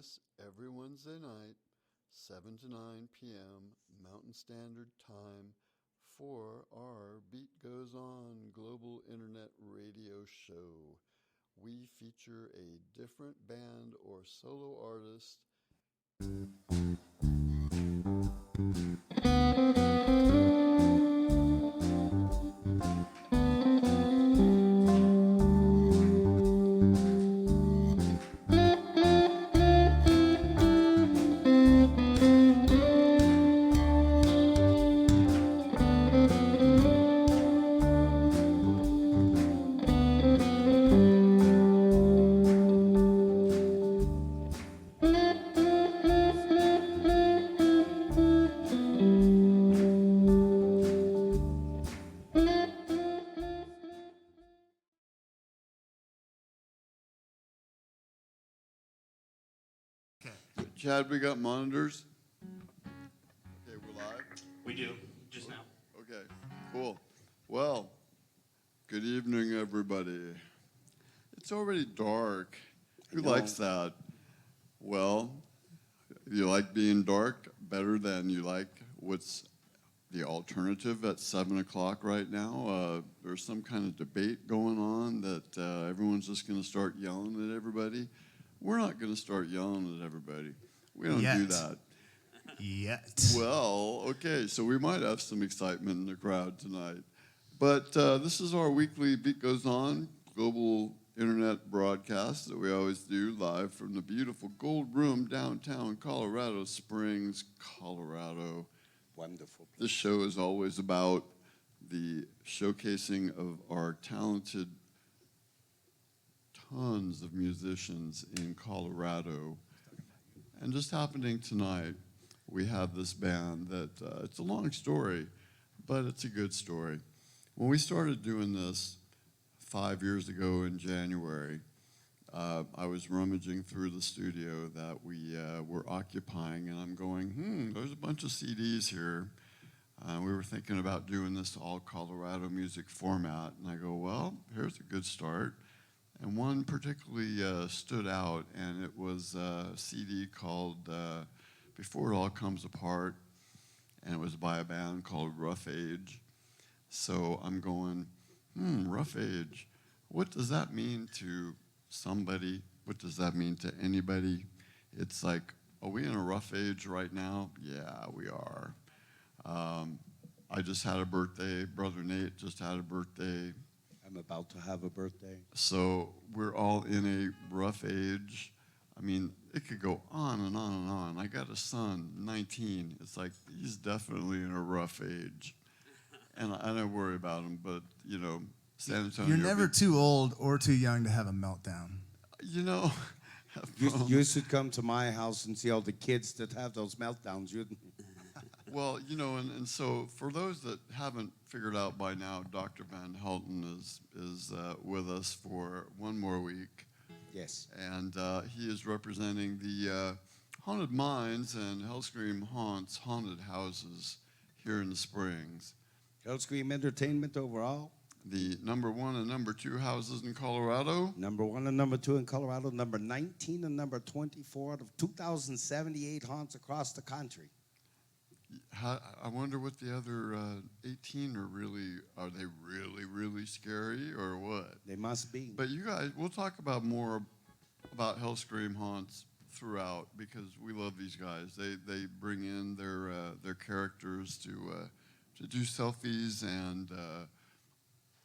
us every Wednesday night, 7 to 9 p.m. Mountain Standard Time for our Beat Goes On global internet radio show. We feature a different band or solo artist. Chad, we got monitors? Okay, we're live? We do, just now. Okay, cool. Well, good evening, everybody. It's already dark. Who likes that? Well, you like being dark better than you like what's the alternative at 7 o'clock right now. There's some kind of debate going on that everyone's just going to start yelling at everybody. We're not going to start yelling at everybody. We don't do that. Yet. Well, okay, so we might have some excitement in the crowd tonight. But this is our weekly Beat Goes On global internet broadcast that we always do live from the beautiful Gold Room downtown Colorado Springs, Colorado. Wonderful place. This show is always about the showcasing of our talented tons of musicians in Colorado. And just happening tonight, we have this band that, it's a long story, but it's a good story. When we started doing this 5 years ago in January, I was rummaging through the studio that we were occupying, and I'm going, there's a bunch of CDs here. We were thinking about doing this all Colorado music format, and I go, well, here's a good start. And one particularly stood out, and it was a CD called Before It All Comes Apart, and it was by a band called Rough Age. So I'm going, Rough Age, what does that mean to somebody? What does that mean to anybody? It's like, are we in a rough age right now? Yeah, we are. I just had a birthday. Brother Nate just had a birthday. I'm about to have a birthday. So we're all in a rough age. I mean, it could go on and on and on. I got a son, 19. It's like, he's definitely in a rough age. And I don't worry about him, but, you know, San Antonio. You're never too old or too young to have a meltdown. You know. You should come to my house and see all the kids that have those meltdowns. Well, you know, and so for those that haven't figured out by now, Dr. Van Helten is with us for one more week. Yes. And he is representing the Haunted Minds and Hellscream Haunts haunted houses here in the Springs. Hellscream Entertainment overall. The number 1 and number 2 houses in Colorado. Number 1 and number 2 in Colorado. Number 19 and number 24 out of 2,078 haunts across the country. I wonder what the other 18 are they really scary or what? They must be. But you guys, we'll talk about more about Hellscream Haunts throughout because we love these guys. They bring in their characters to do selfies and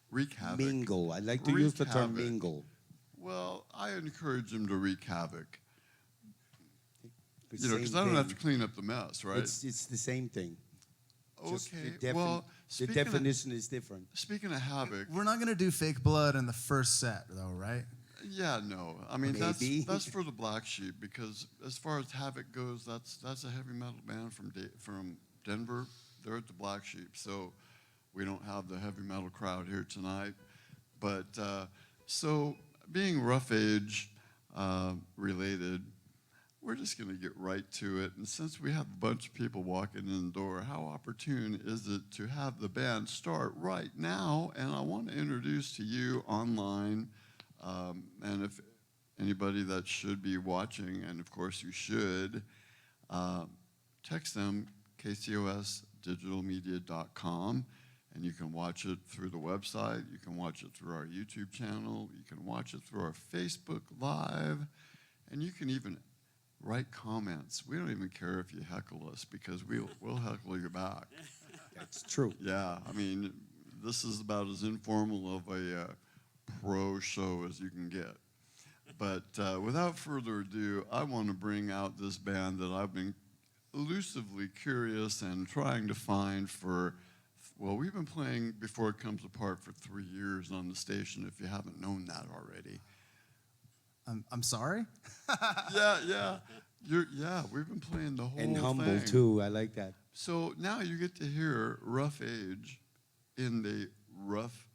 wreak havoc. Mingle. I like to use the term mingle. Well, I encourage them to wreak havoc. It's you know, because I don't have to clean up the mess, right? It's the same thing. Okay, the definition is different. Speaking of havoc. We're not going to do fake blood in the first set, though, right? Yeah, no. I mean, Maybe. that's for the Black Sheep, because as far as havoc goes, that's a heavy metal band from Denver. They're at the Black Sheep, so we don't have the heavy metal crowd here tonight. But so being rough age related, we're just going to get right to it. And since we have a bunch of people walking in the door, how opportune is it to have the band start right now? And I want to introduce to you online, and if anybody that should be watching, and of course you should, text them KCOS digitalmedia.com, and you can watch it through the website, you can watch it through our YouTube channel, you can watch it through our Facebook Live, and you can even write comments. We don't even care if you heckle us, because we'll heckle you back. That's true. Yeah, I mean, this is about as informal of a pro show as you can get. But without further ado, I want to bring out this band that I've been elusively curious and trying to find for, well, we've been playing Before It Comes Apart for 3 years on the station, if you haven't known that already. I'm sorry? Yeah. We've been playing the whole thing. And humble, too. I like that. So now you get to hear Rough Age in the rough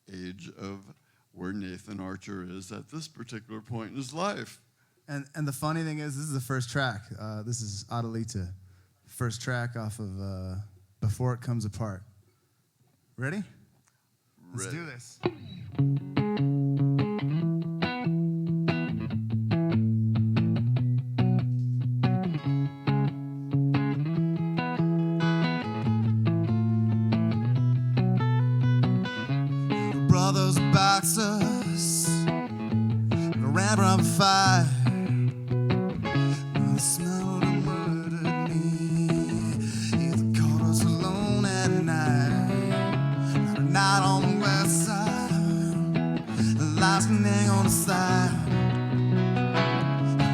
age of where Nathan Archer is at this particular point in his life. And the funny thing is, this is the first track. This is Adelita, first track off of Before It Comes Apart. Ready? Let's do this. Brothers boxers ran from a fire. The smell of murdered meat. It caught us alone at night. A night on the west side. The lights hang on the side.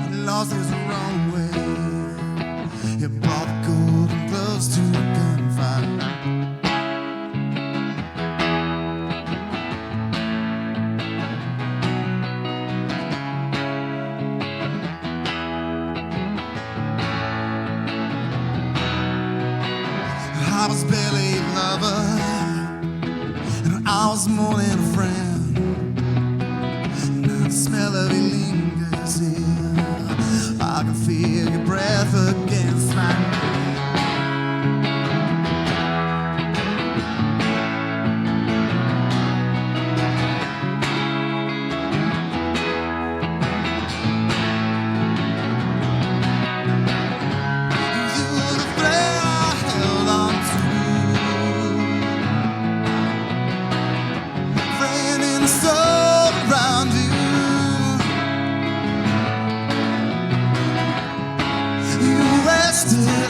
He lost his wrong way. He brought the golden gloves to the gunfight. I was barely a lover, and I was more than a friend. Now the smell of you lingers here. I can feel your breath against my neck.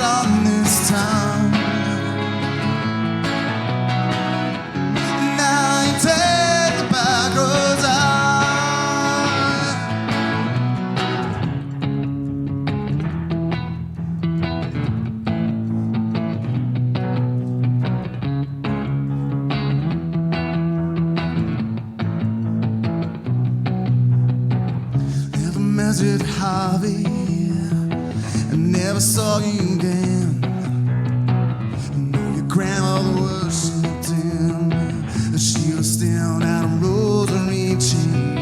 On this town. Now you take the back roads out. Never measured Harvey. I never saw you again. Your grandmother worshipped him. She was still out a rosary chain.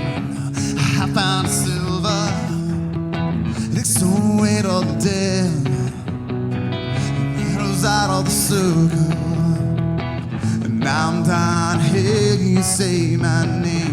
I found silver. It extolled weight of the dead. It was out of the circle. And now I'm dying to hear you say my name.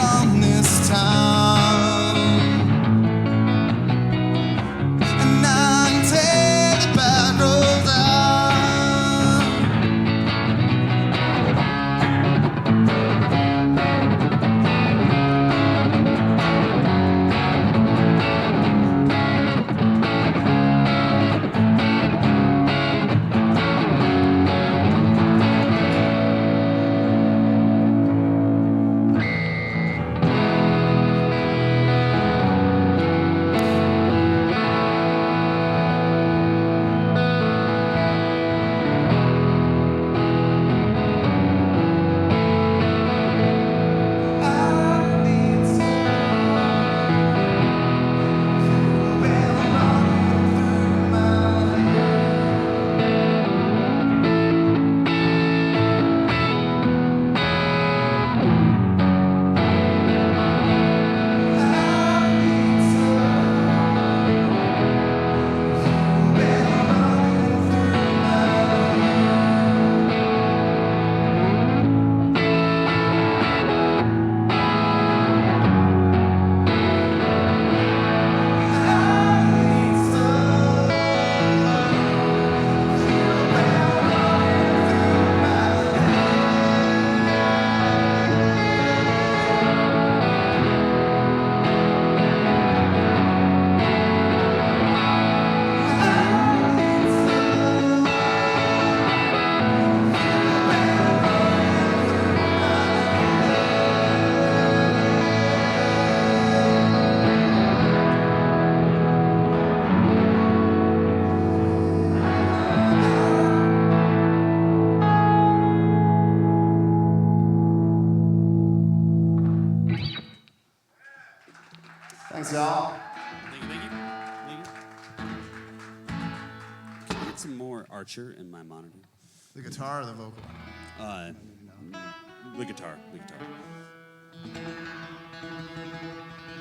On this town, and I can take the back roads y'all. Thank you, thank you. Thank you. Can I get some more Archer in my monitor? The guitar or the vocal? The guitar. The guitar.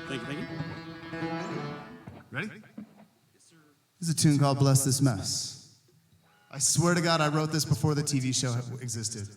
Thank you, thank you. Ready? This is a tune called Bless This Mess. I swear to God I wrote this before the TV show existed.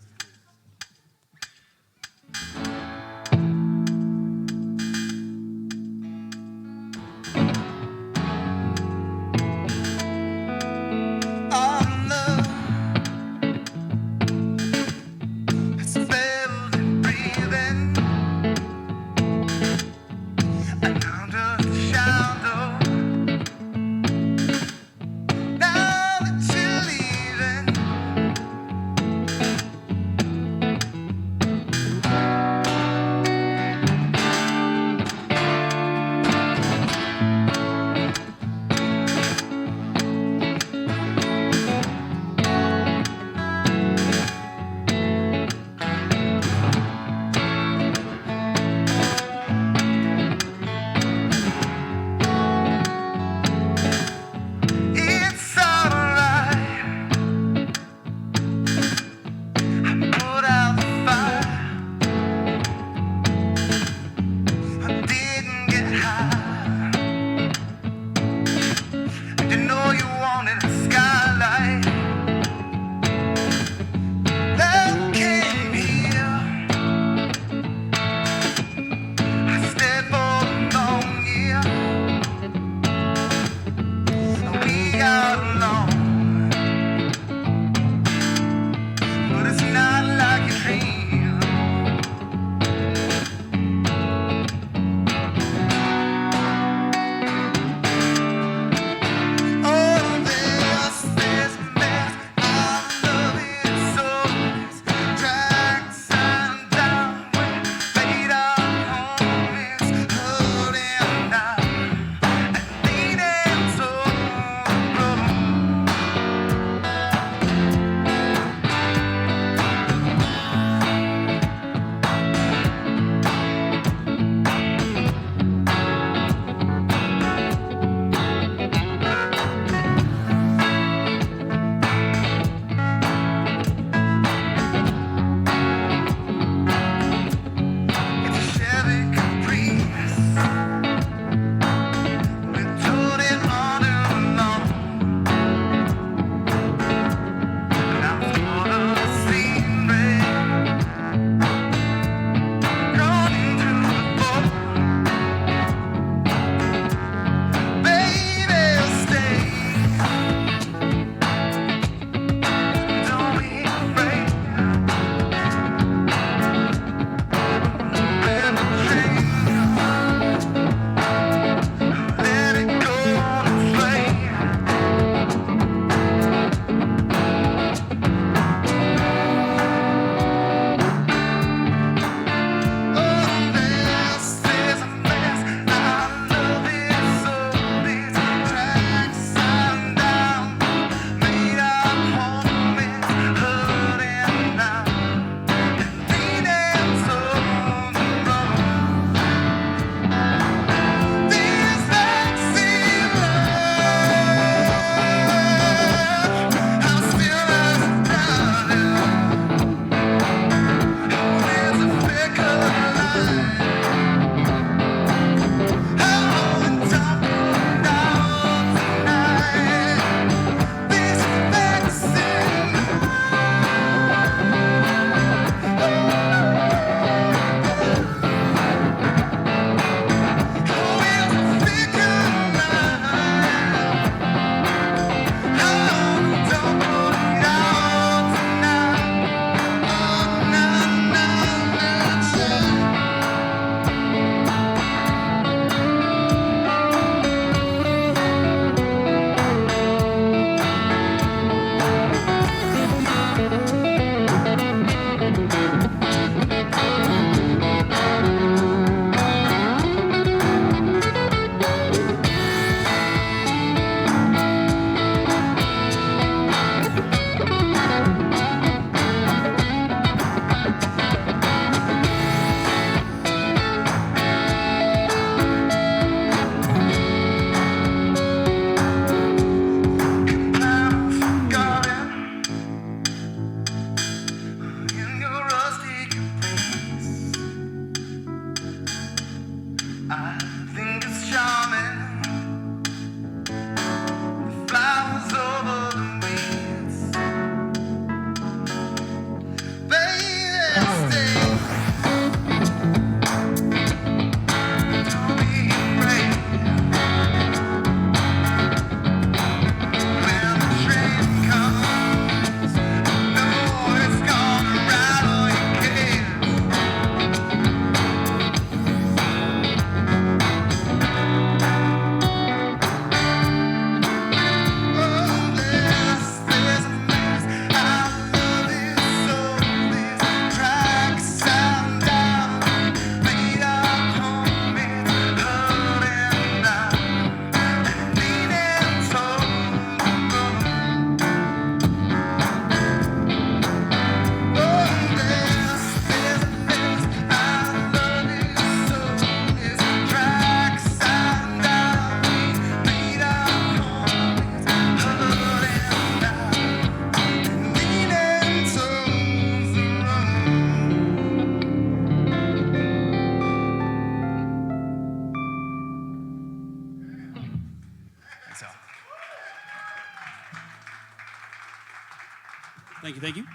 Thank you, thank you.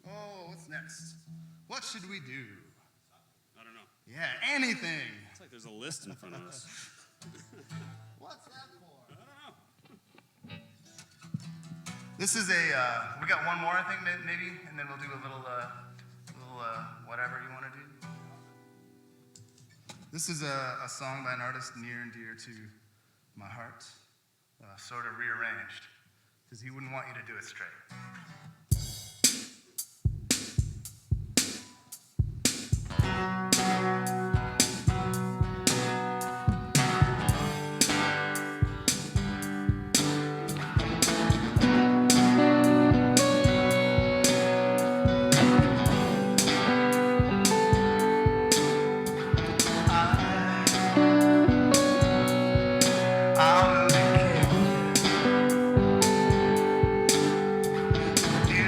Oh, what's next? What should we do? I don't know. Yeah, anything. It's like there's a list in front of us. What's that for? I don't know. This is a, we got one more, I think, maybe, and then we'll do a little whatever you want to do. This is a song by an artist near and dear to my heart, sort of rearranged, because he wouldn't want you to do it straight. I will be king.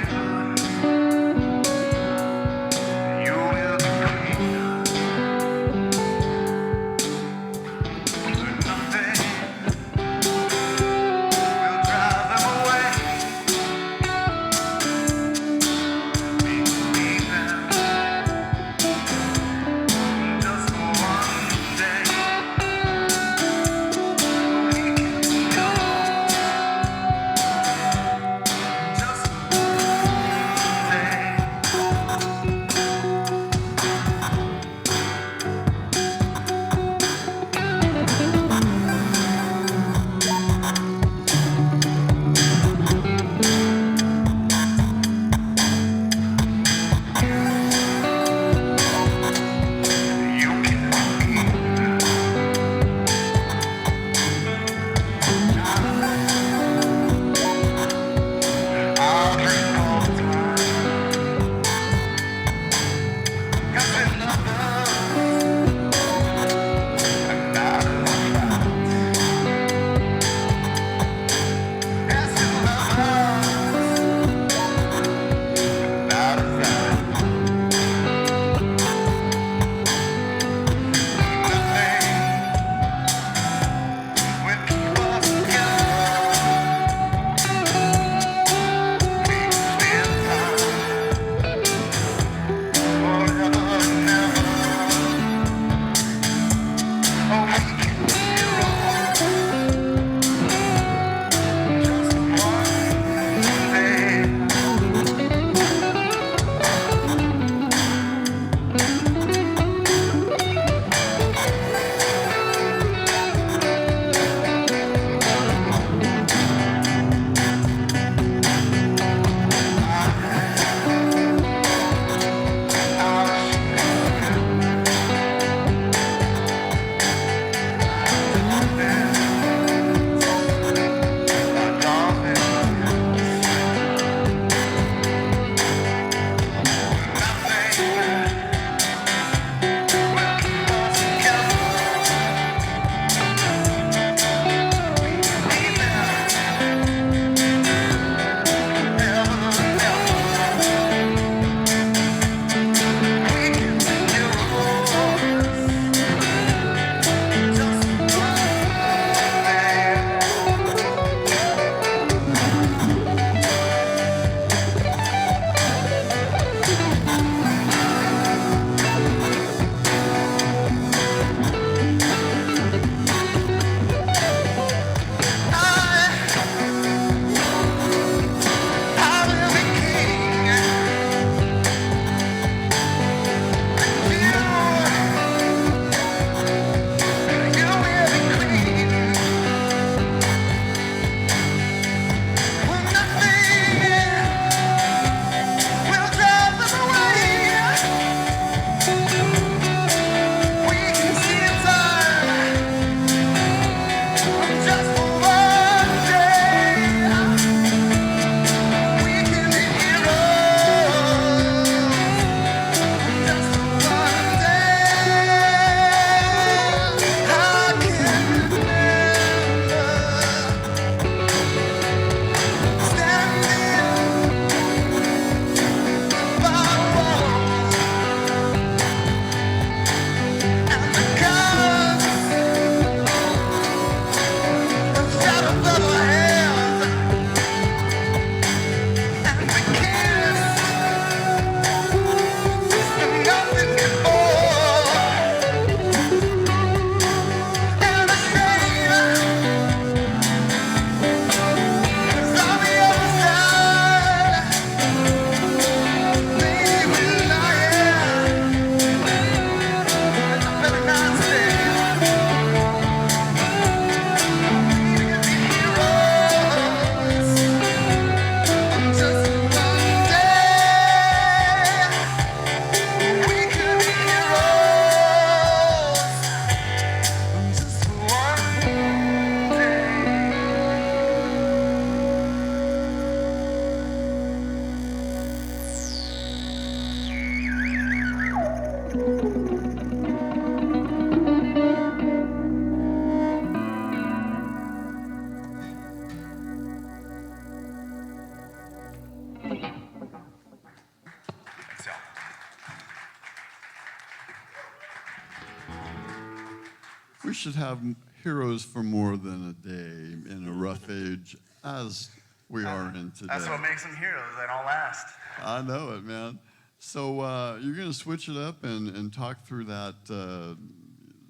we should have heroes for more than a day in a rough age, as we are in today. That's what makes them heroes. They don't last. I know it, man. So you're going to switch it up and talk through that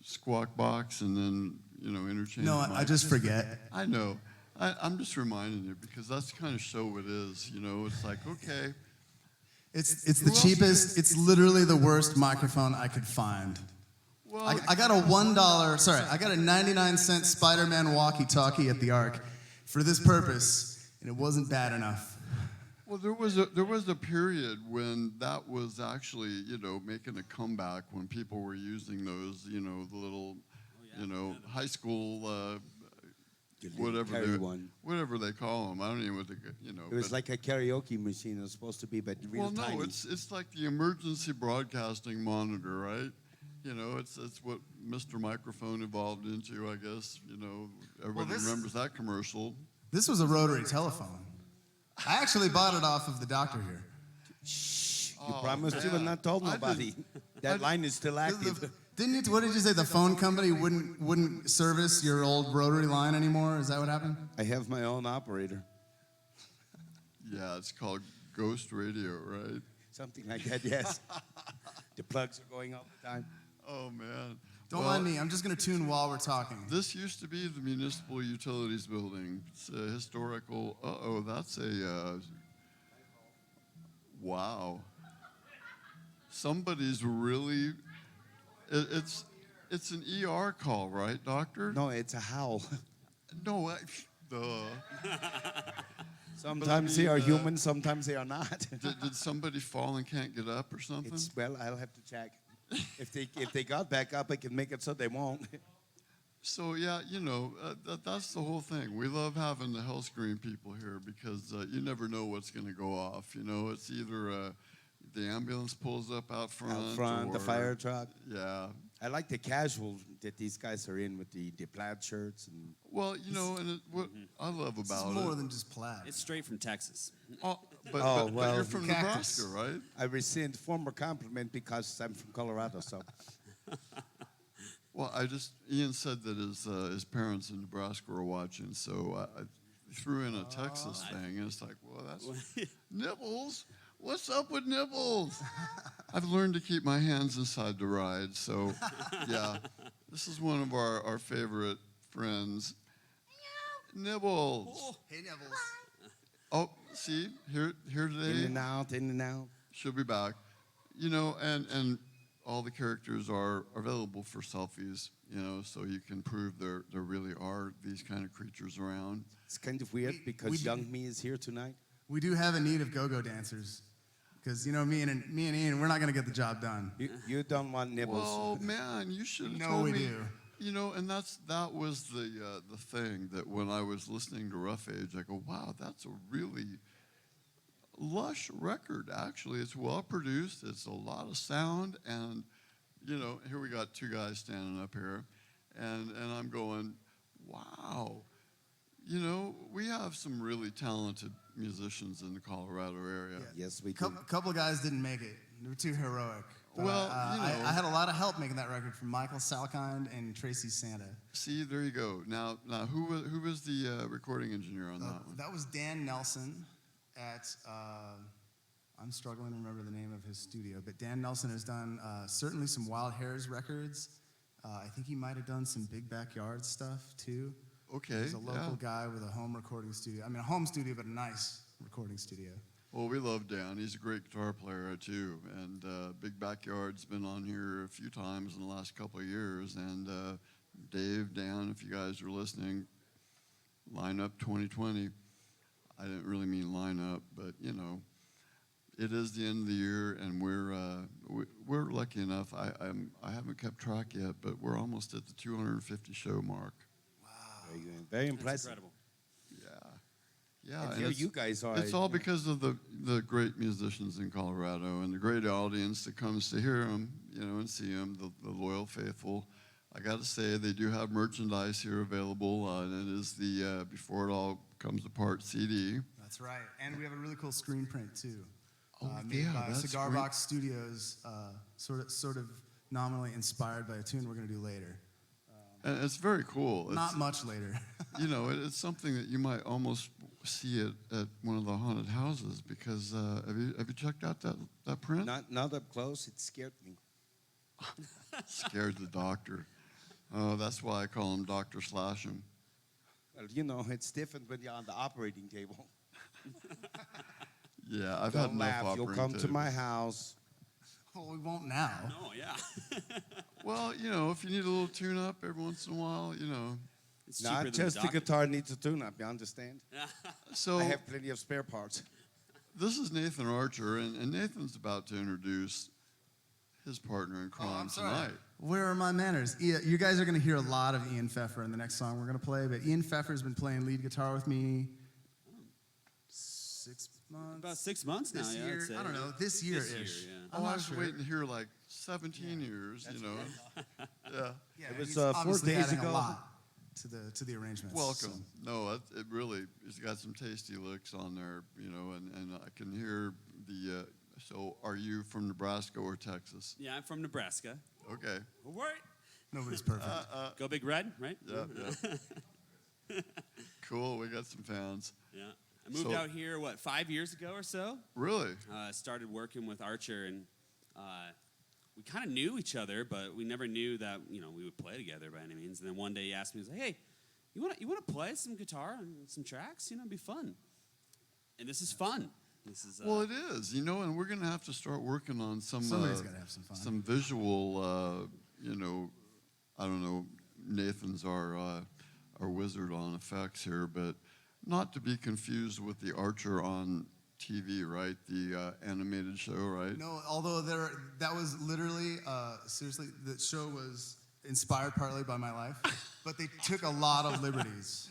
squawk box and then, interchange. No, I just forget. I know. I'm just reminding you because that's the kind of show it is. It's like, okay. It's the cheapest. It's literally the worst microphone I could find. Well, I got a I got a 99-cent Spider-Man walkie-talkie at the Ark for this purpose, and it wasn't bad enough. Well, there was a period when that was actually, making a comeback when people were using those, the little, high school, whatever they call them. I don't even know what they, It was like a karaoke machine. It was supposed to be, but real tiny. No, it's like the emergency broadcasting monitor, right? It's what Mr. Microphone evolved into, I guess. Everybody remembers that commercial. This was a rotary telephone. I actually bought it off of the doctor here. Shh! You promised you would not told nobody. That line is still active. Didn't you? What did you say? The phone company wouldn't service your old rotary line anymore? Is that what happened? I have my own operator. Yeah, it's called Ghost Radio, right? Something like that. Yes. The plugs are going all the time. Oh man. Don't mind me. I'm just going to tune while we're talking. This used to be the Municipal Utilities Building. It's a historical. That's a. Wow. Somebody's really. It's an ER call, right, doctor? No, it's a howl. No, duh. Sometimes they are human, sometimes they are not. Did somebody fall and can't get up or something? I'll have to check. If they got back up, I can make it so they won't. So yeah, that's the whole thing. We love having the health screen people here because you never know what's going to go off. It's either the ambulance pulls up out front, the fire truck. Yeah. I like the casual that these guys are in with the plaid shirts and. Well, what I love about It's more than just plaid. It's straight from Texas. But you're from Nebraska, right? I rescind former compliment because I'm from Colorado, so. Well, Ian said that his parents in Nebraska were watching, so I threw in a Texas thing, and it's like, well, that's Nibbles. What's up with Nibbles? I've learned to keep my hands inside the ride, so yeah. This is one of our favorite friends. Nibbles. Hey, Nibbles. Oh, see, here today. In and out. She'll be back. And all the characters are available for selfies, so you can prove there really are these kind of creatures around. It's kind of weird because young me is here tonight. We do have a need of go-go dancers. Because, me and Ian, we're not going to get the job done. You don't want Nibbles. Well, man, you should have No, told we me. do. And that was the thing that when I was listening to Rough Age, I go, wow, that's a really lush record, actually. It's well produced. It's a lot of sound. And, here we got two guys standing up here. And I'm going, wow. We have some really talented musicians in the Colorado area. Yeah. Yes, we do. A couple guys didn't make it. They were too heroic. But, Well, I had a lot of help making that record from Michael Salkind and Tracy Santa. See, there you go. Now, who was the recording engineer on that one? That was Dan Nelson at, I'm struggling to remember the name of his studio, but Dan Nelson has done certainly some Wild Hairs records. I think he might have done some Big Backyard stuff, too. Okay. He's a local guy with a home recording studio. I mean, a home studio, but a nice recording studio. Well, we love Dan. He's a great guitar player, too. And Big Backyard's been on here a few times in the last couple of years. And Dave, Dan, if you guys are listening, line up 2020. I didn't really mean line up, but, it is the end of the year, and we're lucky enough. I haven't kept track yet, but we're almost at the 250 show mark. Very impressive. Incredible. Yeah. And here you guys are. It's all because of the great musicians in Colorado and the great audience that comes to hear them, and see them, the loyal faithful. I got to say, they do have merchandise here available, and it is the Before It All Comes Apart CD. That's right. And we have a really cool screen print, too. Oh, made yeah, by that's Cigar great. Box Studios, sort of nominally inspired by a tune we're going to do later. And it's very cool. Not much later. You know, it's something that you might almost see it at one of the haunted houses because have you checked out that print? Not up close. It scared me. Scared the doctor. Oh, that's why I call him Dr. Slash'em. Well, you know, it's different when you're on the operating table. Yeah, I've had Don't enough laugh. You'll operating come to tables. my house. Well, we won't now. No, yeah. Well, you know, if you need a little tune-up every once in a while, you know. It's cheaper Not than just the doctor. guitar needs a tune-up, you understand? So I have plenty of spare parts. this is Nathan Archer, and Nathan's about to introduce his partner in crime tonight. Where are my manners? You guys are going to hear a lot of Ian Pfeffer in the next song we're going to play, but Ian Pfeffer's been playing lead guitar with me 6 months. About 6 months now, This yeah. year, I'd say. I don't know, this year-ish. This year, yeah. I'm I not was sure. waiting to hear like 17 years, you know. Yeah. Yeah, It was, he's 4 obviously days adding ago. a lot to the arrangements. Welcome. No, it really, it's got some tasty licks on there, you know, and I can hear the, so are you from Nebraska or Texas? Yeah, I'm from Nebraska. Okay. All right. Nobody's perfect. Go Big Red, right? Yeah. Cool, we got some fans. Yeah. I moved So- out here, 5 years ago or so? Really? Started working with Archer, and we kind of knew each other, but we never knew that, you know, we would play together by any means. And then one day he asked me, he was like, hey, you want to play some guitar and some tracks? You know, it'd be fun. And this is fun. This is Well, it is, you know, and we're going to have to start working on some Somebody's gotta have some fun. some visual, you know, I don't know, Nathan's our wizard on effects here, but not to be confused with the Archer on TV, right? The animated show, right? No, although that was literally, seriously, the show was inspired partly by my life, but they took a lot of liberties.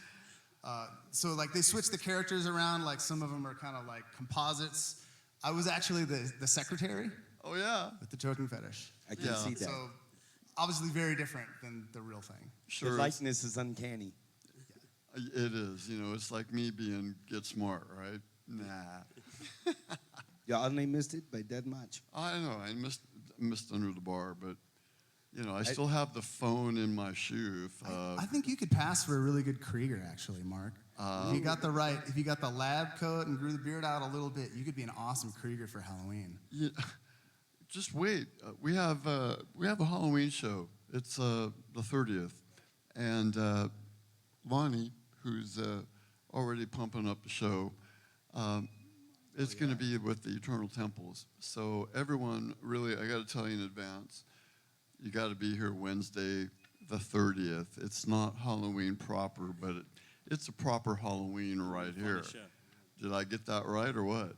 So like they switched the characters around, like some of them are kind of like composites. I was actually the secretary Oh, yeah. with the choking fetish. I can Yeah. see that. So obviously very different than the real thing. The Sure. likeness is uncanny. It is, you know, it's like me being Get Smart, right? Nah. You only missed it by that much. I know, I missed under the bar, but, you know, I still have the phone in my shoe. If, I think you could pass for a really good Krieger, actually, Mark. If you got the lab coat and grew the beard out a little bit, you could be an awesome Krieger for Halloween. Yeah, just wait. We have a Halloween show. It's the 30th, and Lonnie, who's already pumping up the show, it's going to be with the Eternal Temples. So everyone, really, I got to tell you in advance, you got to be here Wednesday, the 30th. It's not Halloween proper, but it's a proper Halloween right here. show. Did I get that right or what?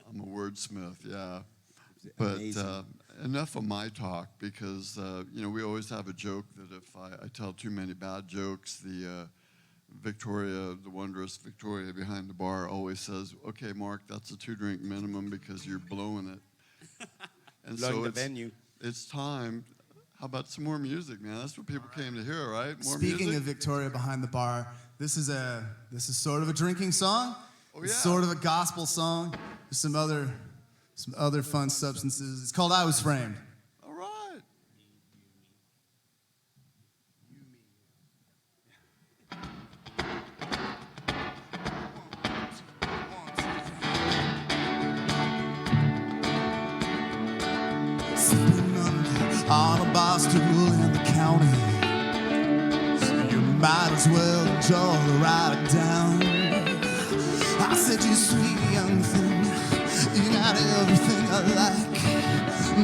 I'm a wordsmith, yeah. But Amazing. enough of my talk because, you know, we always have a joke that if I tell too many bad jokes, the Victoria, the wondrous Victoria behind the bar always says, okay, Mark, that's a 2-drink minimum because you're blowing it. And Blowing the it's, venue. it's time. How about some more music, man? That's what people came to hear, right? More Speaking music? of Victoria behind the bar, this is sort of a drinking song. Oh, It's yeah. sort of a gospel song. There's some other fun substances. It's called I Was Framed. All right. Sitting on a bar stool in the county. You might as well enjoy the ride down. I said, you sweet young thing, you got everything I like.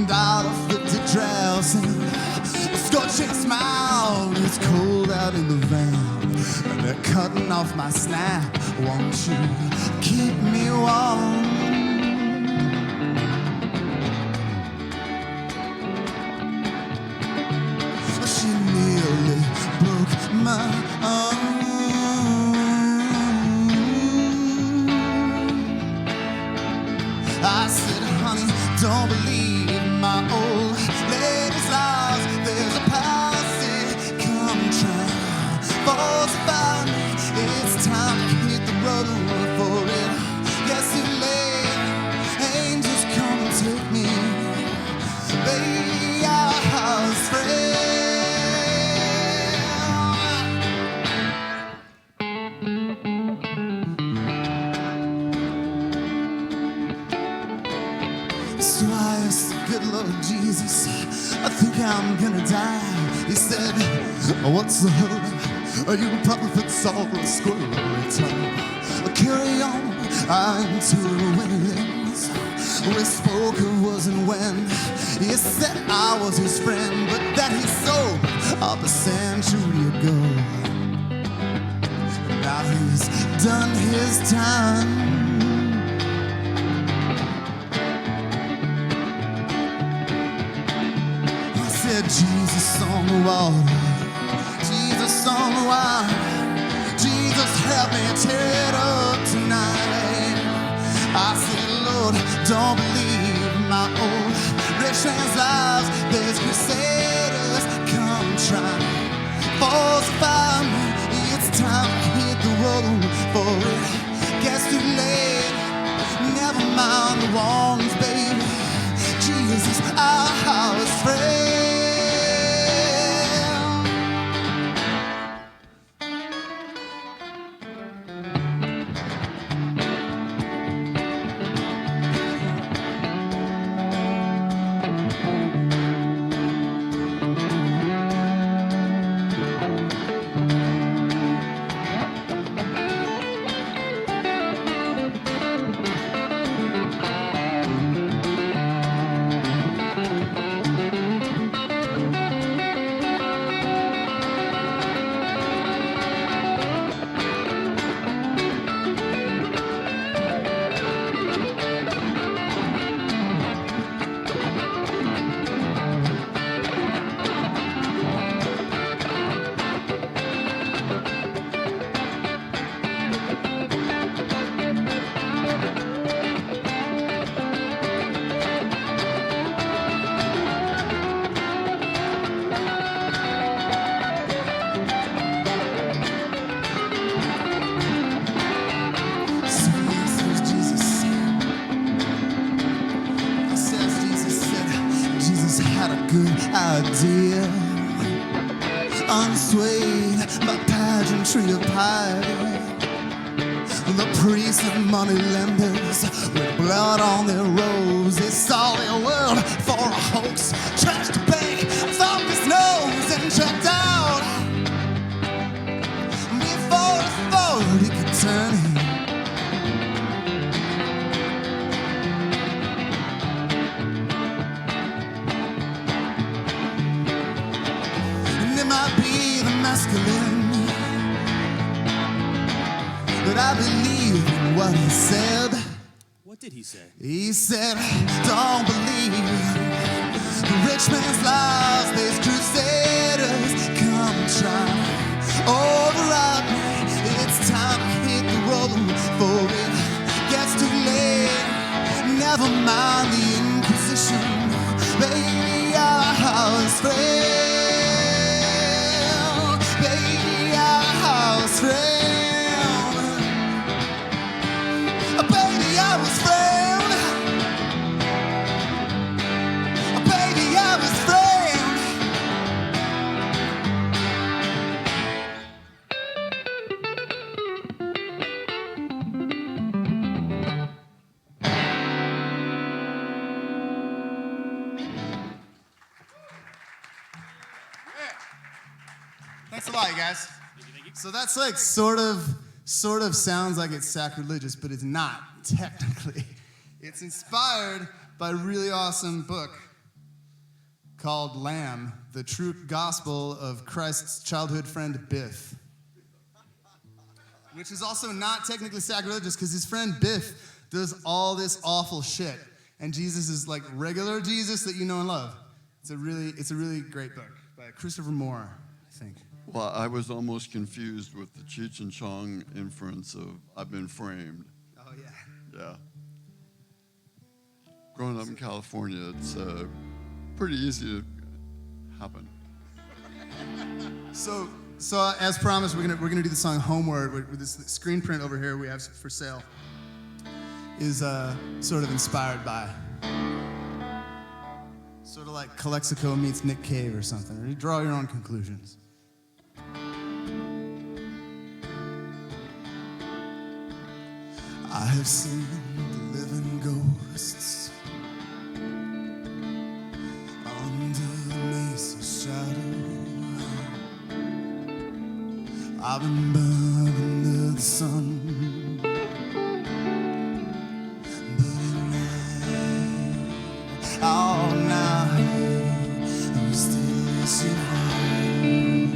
Dollar-50 dressing, a scorching smile. It's cold out in the van, and they're cutting off my snap. Won't you keep me warm? She nearly broke my arm. I said, honey, don't believe my old lady's lies. There's a posse come trying falsify me. It's time to hit the road for it. Yes, too late. Jesus, I think I'm gonna die. He said, what's the hurry? Are you prophets all a squirrely tongue? Carry on, I'm to the winds. We spoke it wasn't when he said I was his friend, but that he sold up a century ago. Now he's done his time. I said, Jesus on the water, Jesus on the wire, Jesus help me tear it up tonight. I said, Lord, don't believe my old rich man's lies. There's crusaders come trying to falsify me. It's time to hit the road for it gets too late. Never mind the warnings, baby. Jesus, our friend. Idea, unswayed by pageantry of piety. The priests and money lenders with blood on their robes, they saw their world for a hoax, trashed the bank, thumbed his nose and checked out before he thought he could turn him. But I believe in what he said. What did he say? He said, don't believe the rich man's lies. These crusaders come try override me. It's time to hit the road for it gets too late. Never mind the Inquisition, baby, I was frail. Baby, I was frail. Thanks a lot, you guys. So that's like sort of sounds like it's sacrilegious, but it's not technically. It's inspired by a really awesome book called Lamb, the True Gospel of Christ's Childhood Friend Biff, which is also not technically sacrilegious because his friend Biff does all this awful shit, and Jesus is like regular Jesus that you know and love. It's a really great book by Christopher Moore, I think. Well, I was almost confused with the Cheech and Chong inference of I've been framed. Oh, yeah. Yeah. Growing up in California, it's pretty easy to happen. So as promised, we're gonna do the song Homeward. With this screen print over here we have for sale is sort of inspired by, sort of like Calexico meets Nick Cave or something. Or you draw your own conclusions. I have seen the living ghosts I've been burned under the sun, but at night, all night, I'm still shivering.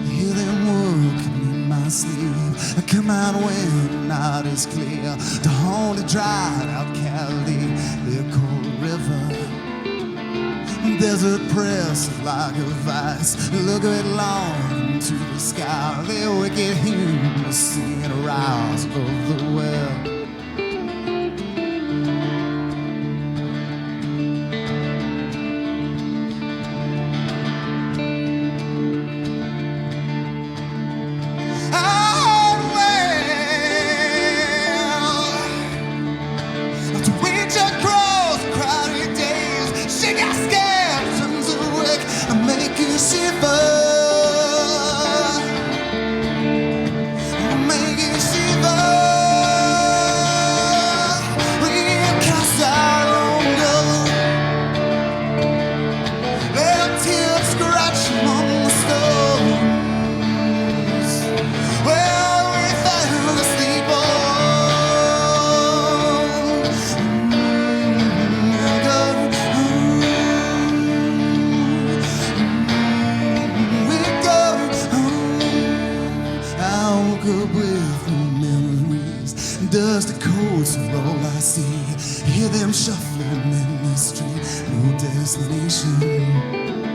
Hear them working in my sleep. I come out when the night is clear to haunt a dried out Cali, the cold river. Desert press like a vice. Look at long into the sky. Their wicked hymns sing and rise above the well. Dusty coats are all I see. Hear them shuffling in the street. No destination.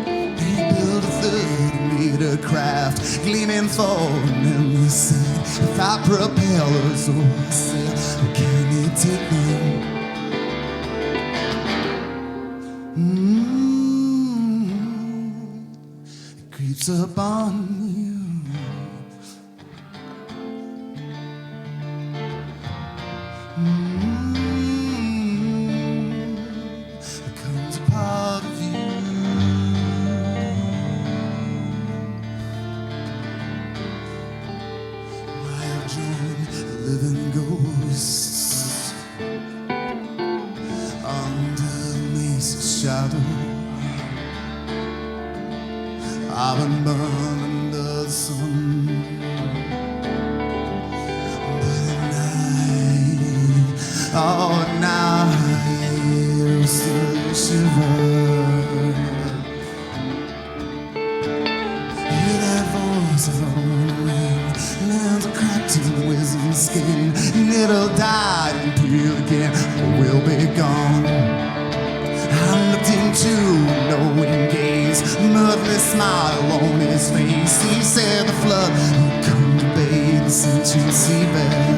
They build a 30-meter craft, gleaming falling in the sand. Without propellers or sail, where can they take them? It creeps up on you. Becomes a part of you. I have joined living ghosts under the mesa's shadow. I've been burned under the sun. All night, still shiver. Hear that voice on the wind. Lands are cracked and whizzing skin. And it'll die and peel again, or we'll be gone. I looked into knowing gaze, murderous smile on his face. He said the flood would come to bathe the century seabed.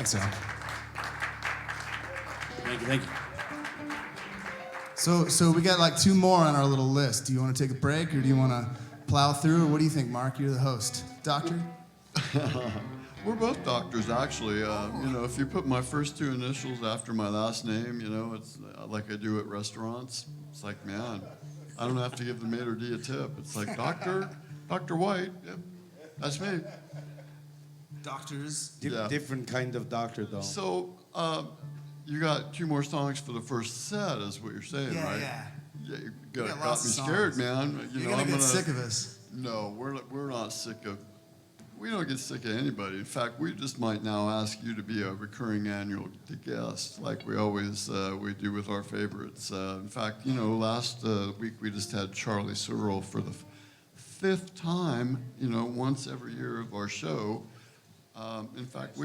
Thanks, Al. Thank you. So we got like 2 more on our little list. Do you want to take a break, or do you want to plow through? Or what do you think, Mark? You're the host. Doctor? We're both doctors, actually. If you put my first 2 initials after my last name, it's like I do at restaurants. It's like, man, I don't have to give the maitre d' a tip. It's like, Dr. White. Yep, that's me. Doctors. Yeah. Different kind of doctor, though. So, you got 2 more songs for the first set, is what you're saying, Yeah, right? yeah. Yeah, you got got me lots of scared, songs. man. You're gonna get sick of us. No, we're not sick of. We don't get sick of anybody. In fact, we just might now ask you to be a recurring annual guest, like we always we do with our favorites. In fact, last week we just had Charlie Searle for the 5th time, once every year of our show. In fact,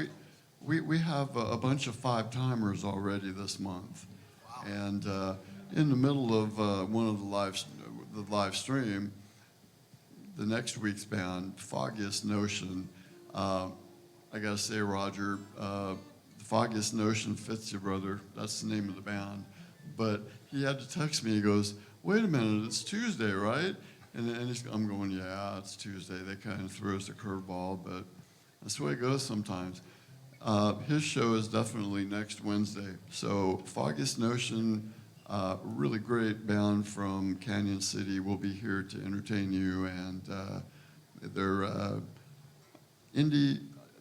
we have a bunch of 5-timers already this month, and in the middle of one of the live stream, the next week's band, Foggiest Notion. I gotta say, Roger, the Foggiest Notion fits you, brother. That's the name of the band. But he had to text me. He goes, "Wait a minute, it's Tuesday, right?" And I'm going, "Yeah, it's Tuesday." They kind of threw us a curveball, but that's the way it goes sometimes. His show is definitely next Wednesday. So Foggiest Notion, really great band from Canyon City, will be here to entertain you, and they're indie.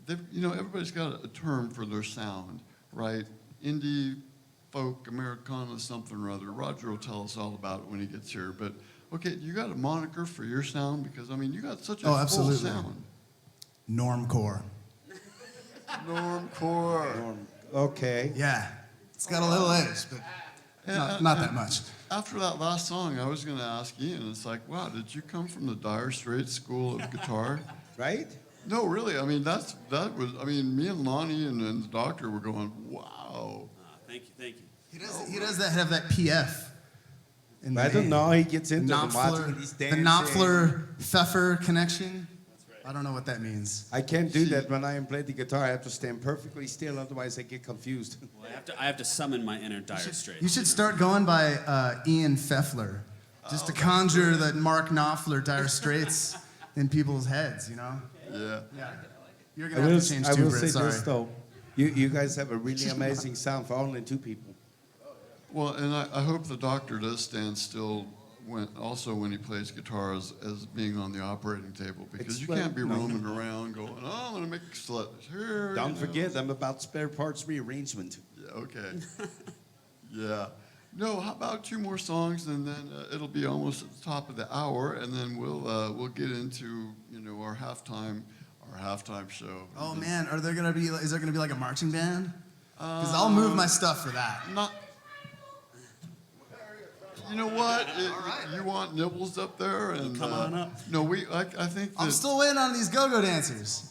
Everybody's got a term for their sound, right? Indie, folk, Americana, something or other. Roger will tell us all about it when he gets here. But okay, you got a moniker for your sound, because you got such a full absolutely. sound. Normcore. Normcore. Okay. Yeah. It's got a little edge, but not that much. After that last song, I was going to ask Ian. It's like, wow, did you come from the Dire Straits School of Guitar? Right? No, really. That was. Me and Lonnie and the doctor were going, wow. Thank you. He does have that PF. In the I don't name. know. He gets into the Knopfler, he's the dancing. Knopfler-Pfeffer connection. I don't know what that means. I can't do that when I am playing the guitar. I have to stand perfectly still, otherwise I get confused. Well, I have to summon my inner Dire Straits. You should start going by Ian Pfeffler, just to conjure that Mark Knopfler Dire Straits in people's heads, Yeah. Yeah. You're gonna have to change I too, will Britt, say sorry. this though. You guys have a really amazing sound for only 2 people. Well, and I hope the doctor does stand still when he plays guitar as being on the operating table, because you can't be roaming around going, "Oh, I'm gonna make a slut here." Don't forget, I'm about spare parts rearrangement. Yeah, okay. Yeah. No, how about 2 more songs, and then it'll be almost at the top of the hour, and then we'll get into our halftime show. Oh man, is there gonna be like a marching band? Because I'll move my stuff for that. Not. You know what? You want Nibbles up there, and Come on up. No, I think that, I'm still waiting on these go-go dancers.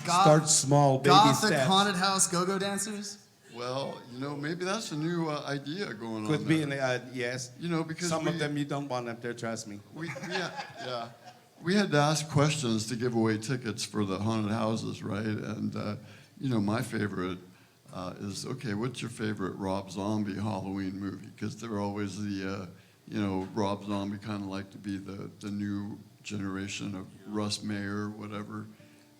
Start small, baby Gothic steps. haunted house go-go dancers. Well, maybe that's a new idea going on. Could be there. yes. Because some of them you don't want up there, trust me. Yeah. We had to ask questions to give away tickets for the haunted houses, right? And my favorite is, okay, what's your favorite Rob Zombie Halloween movie? Because they're always Rob Zombie kind of like to be the new generation of Russ Mayer, whatever,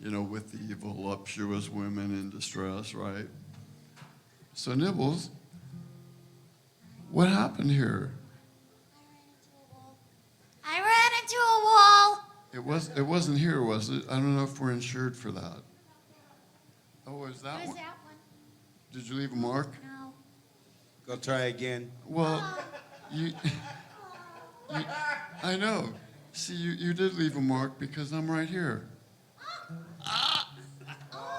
with the voluptuous women in distress, right? So Nibbles, what happened here? I ran into a wall. It wasn't here, was it? I don't know if we're insured for that. Oh, is that What is one? that one? Did you leave a mark? No. Go try again. Well, you I know. See, you did leave a mark, because I'm right here. Oh,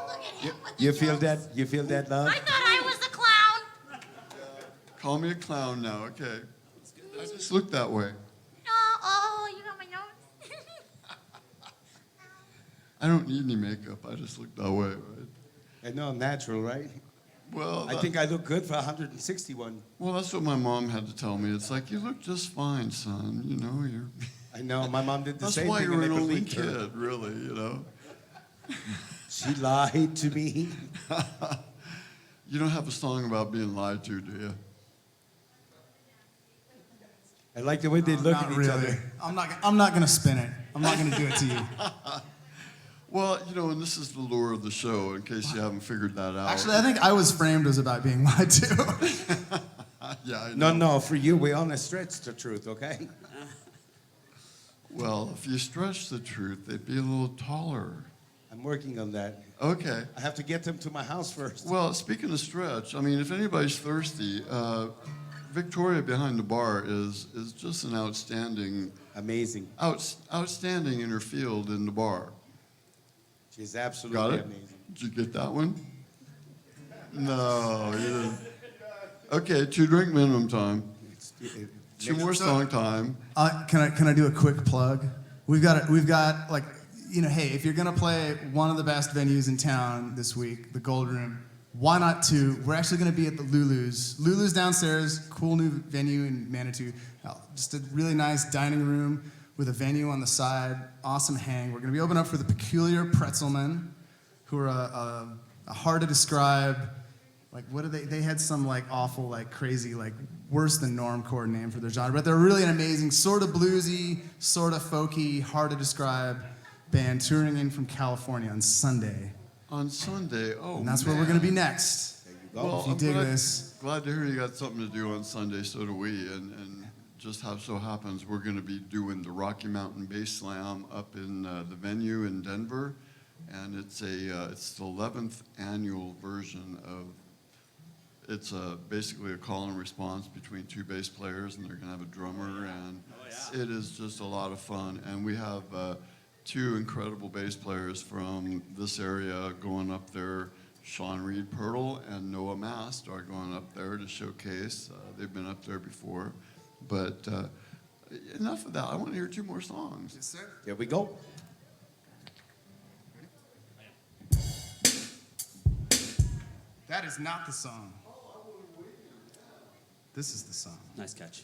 look at him with the You feel jokes. that? You feel that, love? I thought I was the clown. Call me a clown now, okay? I just look that way. Oh, you got my nose. I don't need any makeup. I just look that way, right? I know, natural, right? Well, I think I look good for 161. well, that's what my mom had to tell me. It's like, you look just fine, son. You're. I know, my mom did the That's same why thing. you're and an they only believed her. kid, really. She lied to me. You don't have a song about being lied to, do you? I like the way they look Not at each really. other. I'm not gonna spin it. I'm not gonna do it to you. Well, and this is the lure of the show, in case you haven't figured that out. Actually, I think I Was Framed was about being lied to. Yeah, I know. No, for you, we want to stretch the truth, okay? Well, if you stretch the truth, they'd be a little taller. I'm working on that. Okay. I have to get them to my house first. Well, speaking of stretch, I mean, if anybody's thirsty, Victoria behind the bar is just an outstanding in her field in the bar. She's absolutely Got it? amazing. Did you get that one? No, you didn't. Okay, 2-drink minimum time. Two more song time. Can I do a quick plug? We've got like, hey, if you're gonna play one of the best venues in town this week, the Gold Room, why not two? We're actually gonna be at the Lulu's. Lulu's downstairs, cool new venue in Manitou. Just a really nice dining room with a venue on the side. Awesome hang. We're gonna be open up for the Peculiar Pretzelmen, who are a hard to describe. Like, what do they had some like awful, like crazy, like worse than normcore name for their genre, but they're really an amazing, sort of bluesy, sort of folky, hard to describe band touring in from California on Sunday. On Sunday, oh, And that's where we're going to be next. Well, if you dig this. Glad to hear you got something to do on Sunday, so do we. And just how so happens, we're going to be doing the Rocky Mountain Bass Slam up in the venue in Denver. And it's the 11th annual version of, it's basically a call and response between two bass players, and they're going to have a drummer. And it is just a lot of fun. And we have two incredible bass players from this area going up there. Sean Reed Pirtle and Noah Mast are going up there to showcase. They've been up there before. But enough of that. I want to hear two more songs. Yes, sir. Here we go. That is not the song. This is the song. Nice catch.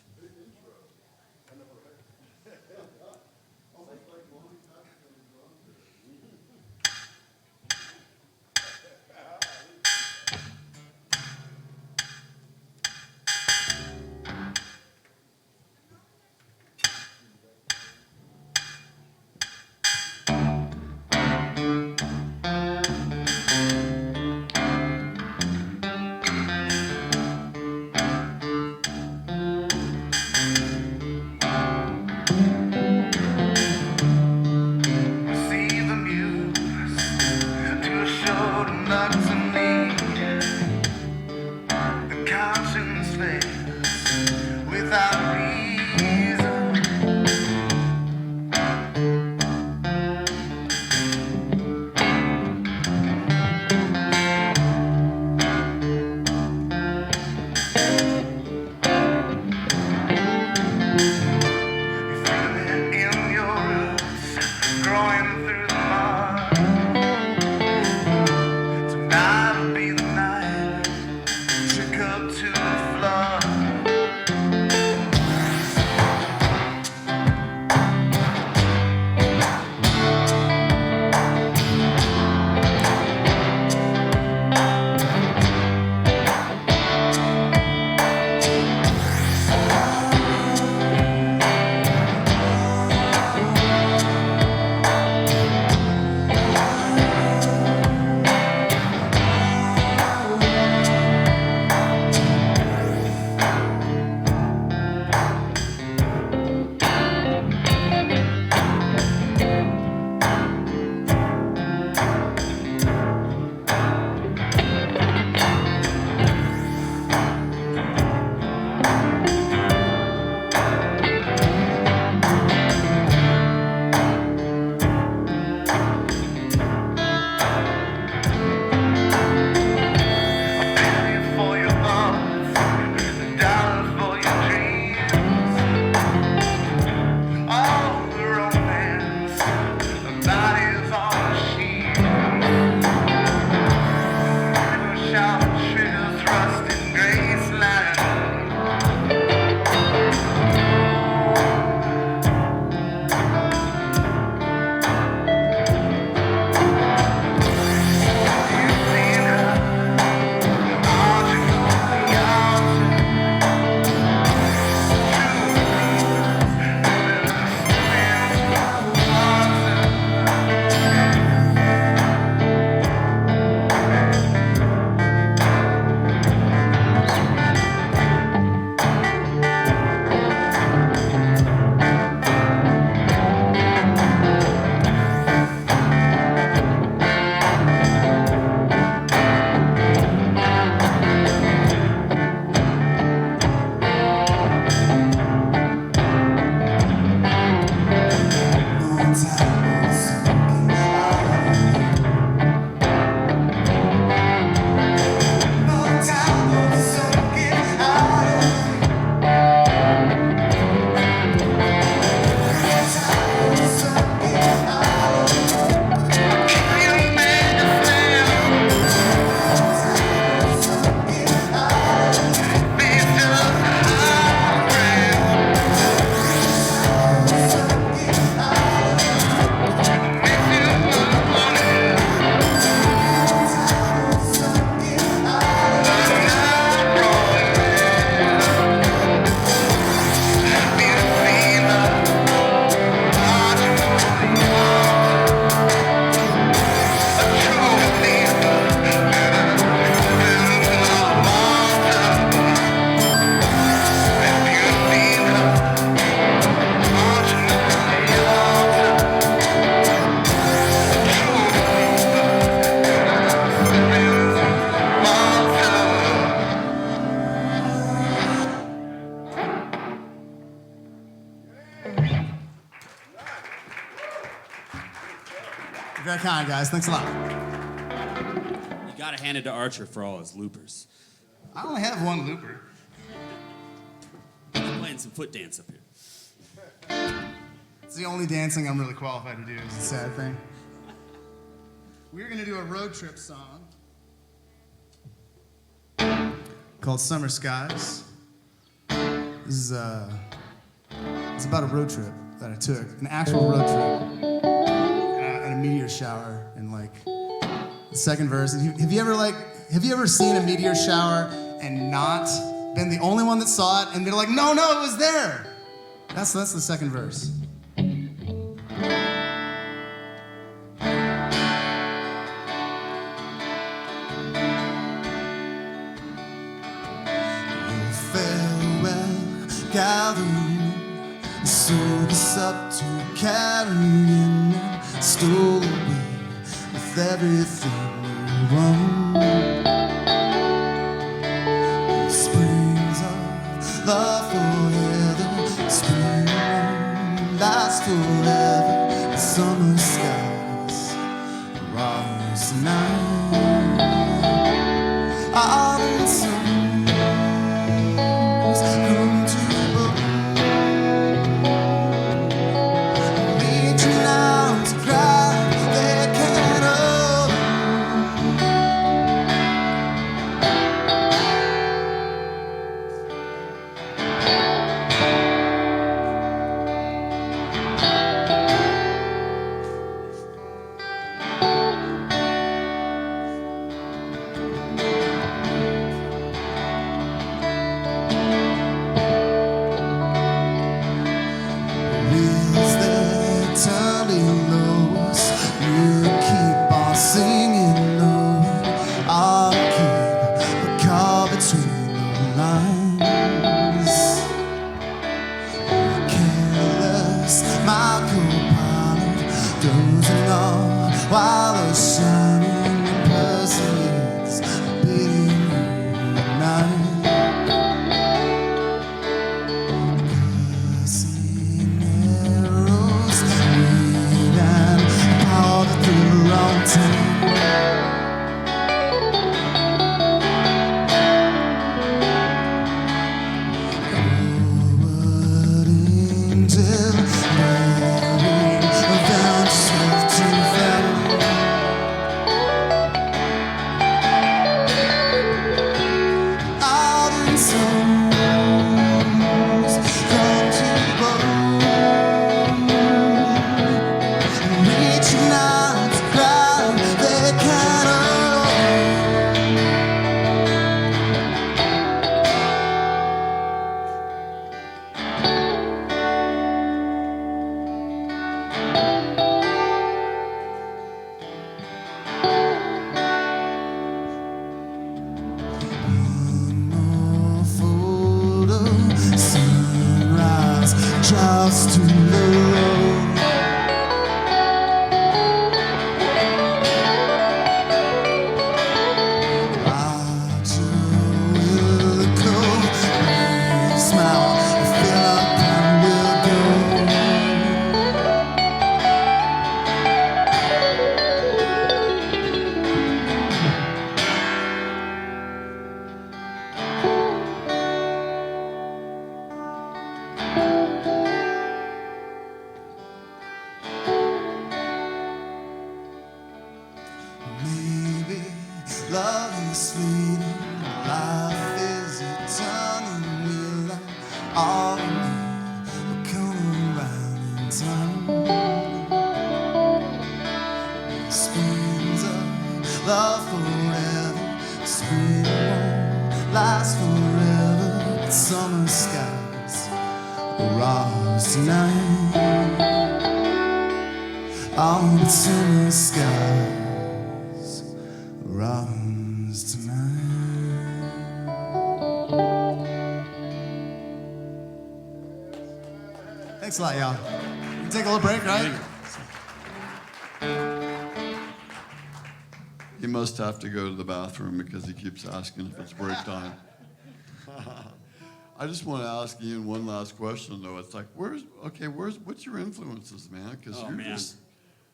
Very kind, guys. Thanks a lot. You gotta hand it to Archer for all his loopers. I only have one looper. He's playing some foot dance up here. It's the only dancing I'm really qualified to do. It's a sad thing. We're going to do a road trip song called Summer Skies. This is it's about a road trip that I took, an actual road trip, and a meteor shower, and like the second verse. Have you ever seen a meteor shower and not been the only one that saw it, and they're like, no, it was there. That's the second verse. Farewell, gathering, sold us up to carrying, stole away with everything we own. Springs of love forever, spring lasts forever, the summer skies are ours tonight. Autumn sun come to blow, reaching out to grab they can't hold. Wheels that turning lows, you keep on singing low. I'll keep the car between the lines. Careless, my co-pilot, dozing off while the shining impersonates beating you at night. Cursing arrows, green and powder through the wrong time. Forward angel, bearing around yourself to find. springs of love forever. Spring won't last forever, but summer skies rise tonight. Oh, but summer skies rise tonight. Thanks a lot, y'all. We take a little break, right? He must have to go to the bathroom because he keeps asking if it's break time. I just want to ask Ian one last question, though. It's like, what's your influences, man? Because Oh, man.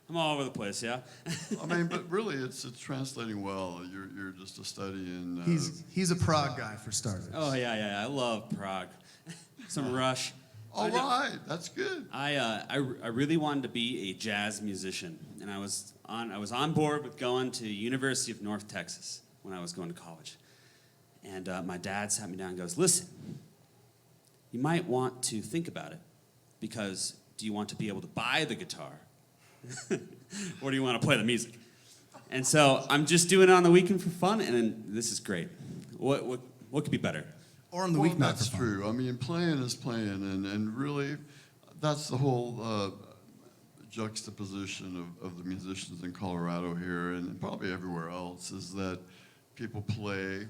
I'm all over the place, yeah? I mean, but really, it's translating well. You're just a study in. He's a Prague guy for starters. Oh, yeah. I love Prague. Some Rush. All right, that's good. I really wanted to be a jazz musician, and I was on board with going to University of North Texas when I was going to college. And my dad sat me down and goes, listen, you might want to think about it, because do you want to be able to buy the guitar, or do you want to play the music? And so I'm just doing it on the weekend for fun, and this is great. What could be better? Or on the Well, weeknight. that's true. I mean, playing is playing, and really, that's the whole juxtaposition of the musicians in Colorado here, and probably everywhere else, is that people play,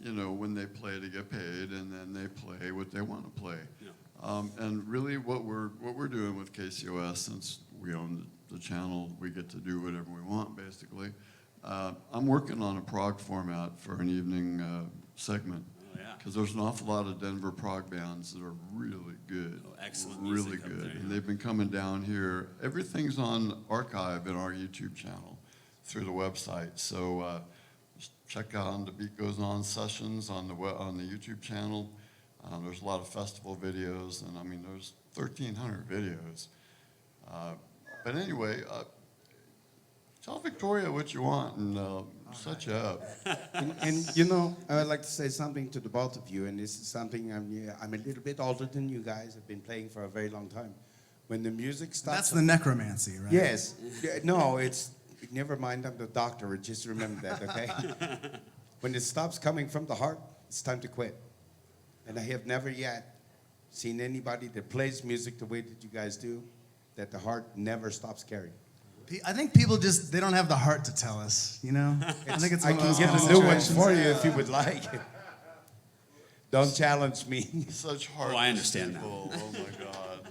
when they play to get paid, and then they play what they want to play. Yeah. And really, what we're doing with KCOS, since we own the channel, we get to do whatever we want, basically. I'm working on a prog format for an evening segment. Because there's an awful lot of Denver prog bands that are really good. Oh, excellent really music up good. there, yeah. And they've been coming down here. Everything's on archive in our YouTube channel through the website. So just check out On the Beat Goes On sessions on the YouTube channel. There's a lot of festival videos, and I mean, there's 1,300 videos. But anyway, tell Victoria what you want, and set you up. And I would like to say something to the both of you, and this is something I'm a little bit older than you guys. I've been playing for a very long time. When the music stops. That's the necromancy, right? Yes. No, never mind, I'm the doctor. Just remember that, okay? When it stops coming from the heart, it's time to quit. And I have never yet seen anybody that plays music the way that you guys do, that the heart never stops carrying. I think people they don't have the heart to tell us, I think it's I one of can those get kind of a new one situations. for you if you would like. Don't challenge me. Such hard. I understand that. people. Oh my God.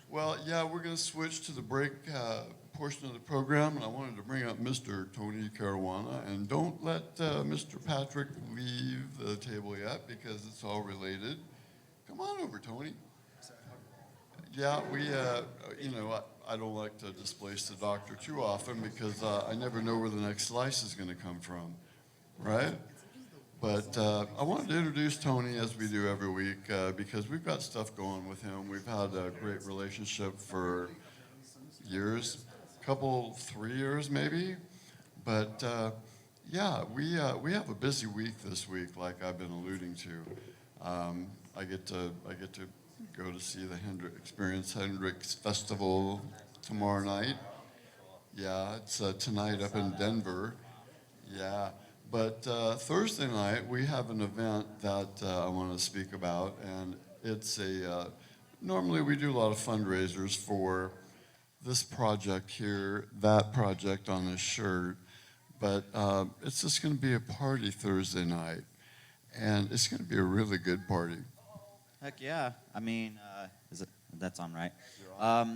Well, yeah, we're going to switch to the break portion of the program, and I wanted to bring up Mr. Tony Caruana, and don't let Mr. Patrick leave the table yet, because it's all related. Come on over, Tony. Yeah, I don't like to displace the doctor too often, because I never know where the next slice is going to come from, right? But I wanted to introduce Tony, as we do every week, because we've got stuff going with him. We've had a great relationship for years, 3 years maybe. But yeah, we have a busy week this week, like I've been alluding to. I get to go to see the Experience Hendrix Festival tomorrow night. Yeah, it's tonight up in Denver. Yeah, but Thursday night we have an event that I want to speak about, and it's normally we do a lot of fundraisers for this project here, that project on this shirt, but it's just going to be a party Thursday night, and it's going to be a really good party. Heck yeah. I mean, that's on, right?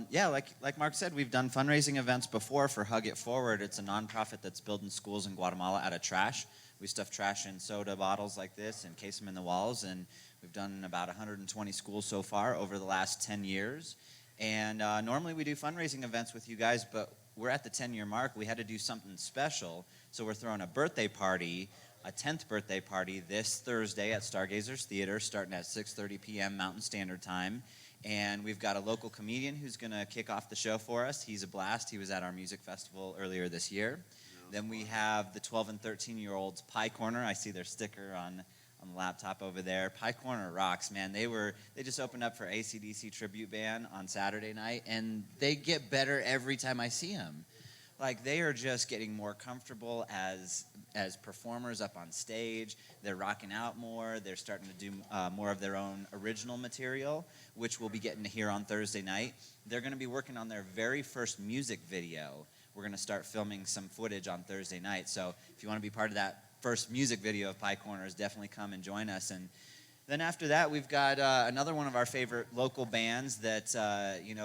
Yeah, like Mark said, we've done fundraising events before for Hug It Forward. It's a nonprofit that's building schools in Guatemala out of trash. We stuff trash in soda bottles like this and case them in the walls, and we've done about 120 schools so far over the last 10 years. And normally we do fundraising events with you guys, but we're at the 10-year mark. We had to do something special, so we're throwing a birthday party, a 10th birthday party this Thursday at Stargazers Theater, starting at 6:30 p.m. Mountain Standard Time. And we've got a local comedian who's going to kick off the show for us. He's a blast. He was at our music festival earlier this year. Then we have the 12 and 13-year-olds Pie Corner. I see their sticker on the laptop over there. Pie Corner rocks, man. They just opened up for AC/DC tribute band on Saturday night, and they get better every time I see them. Like, they are just getting more comfortable as performers up on stage. They're rocking out more. They're starting to do more of their own original material, which we'll be getting to hear on Thursday night. They're going to be working on their very first music video. We're going to start filming some footage on Thursday night. So if you want to be part of that first music video of Pie Corners, definitely come and join us. And then after that, we've got another one of our favorite local bands that,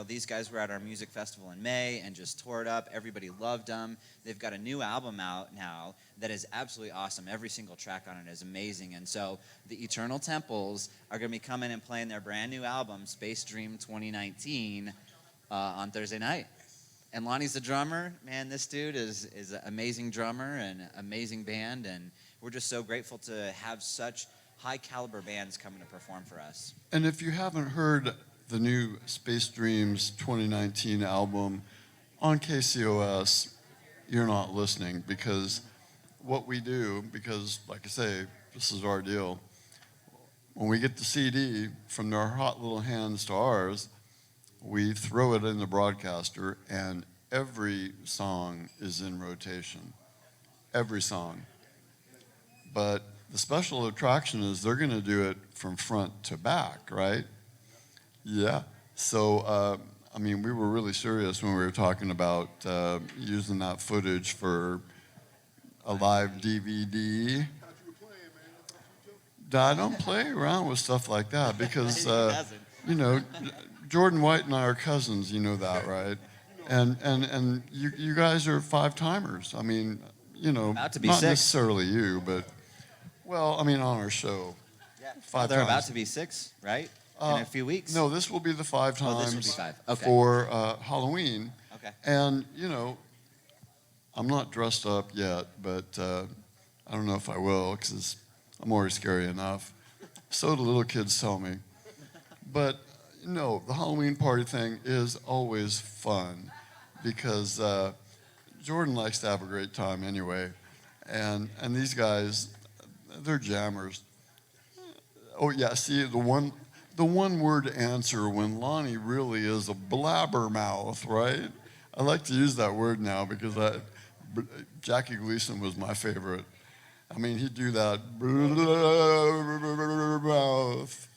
these guys were at our music festival in May and just tore it up. Everybody loved them. They've got a new album out now that is absolutely awesome. Every single track on it is amazing. And so the Eternal Temples are going to be coming and playing their brand new album, Space Dream 2019, on Thursday night. And Lonnie's the drummer. Man, this dude is an amazing drummer and amazing band. And we're just so grateful to have such high caliber bands coming to perform for us. And if you haven't heard the new Space Dreams 2019 album on KCOS, you're not listening, because what we do, because like I say, this is our deal. When we get the CD from their hot little hands to ours, we throw it in the broadcaster, and every song is in rotation. Every song. But the special attraction is they're going to do it from front to back, right? Yeah. So, we were really serious when we were talking about using that footage for a live DVD. I don't play around with stuff like that because, Jordan White and I are cousins, you know that, right? And you guys are five-timers. About to be not 6. necessarily you, but, on our show. Yeah. 5 They're times. about to be 6, right? In a few weeks? No, this will be the 5 times Oh, this will be 5. Okay. for Halloween. Okay. And, I'm not dressed up yet, but I don't know if I will, because I'm already scary enough. So the little kids tell me. But, no, the Halloween party thing is always fun, because Jordan likes to have a great time anyway. And these guys, they're jammers. Oh, yeah, see, the one-word answer when Lonnie really is a blabbermouth, right? I like to use that word now because Jackie Gleason was my favorite. He'd do that mouth.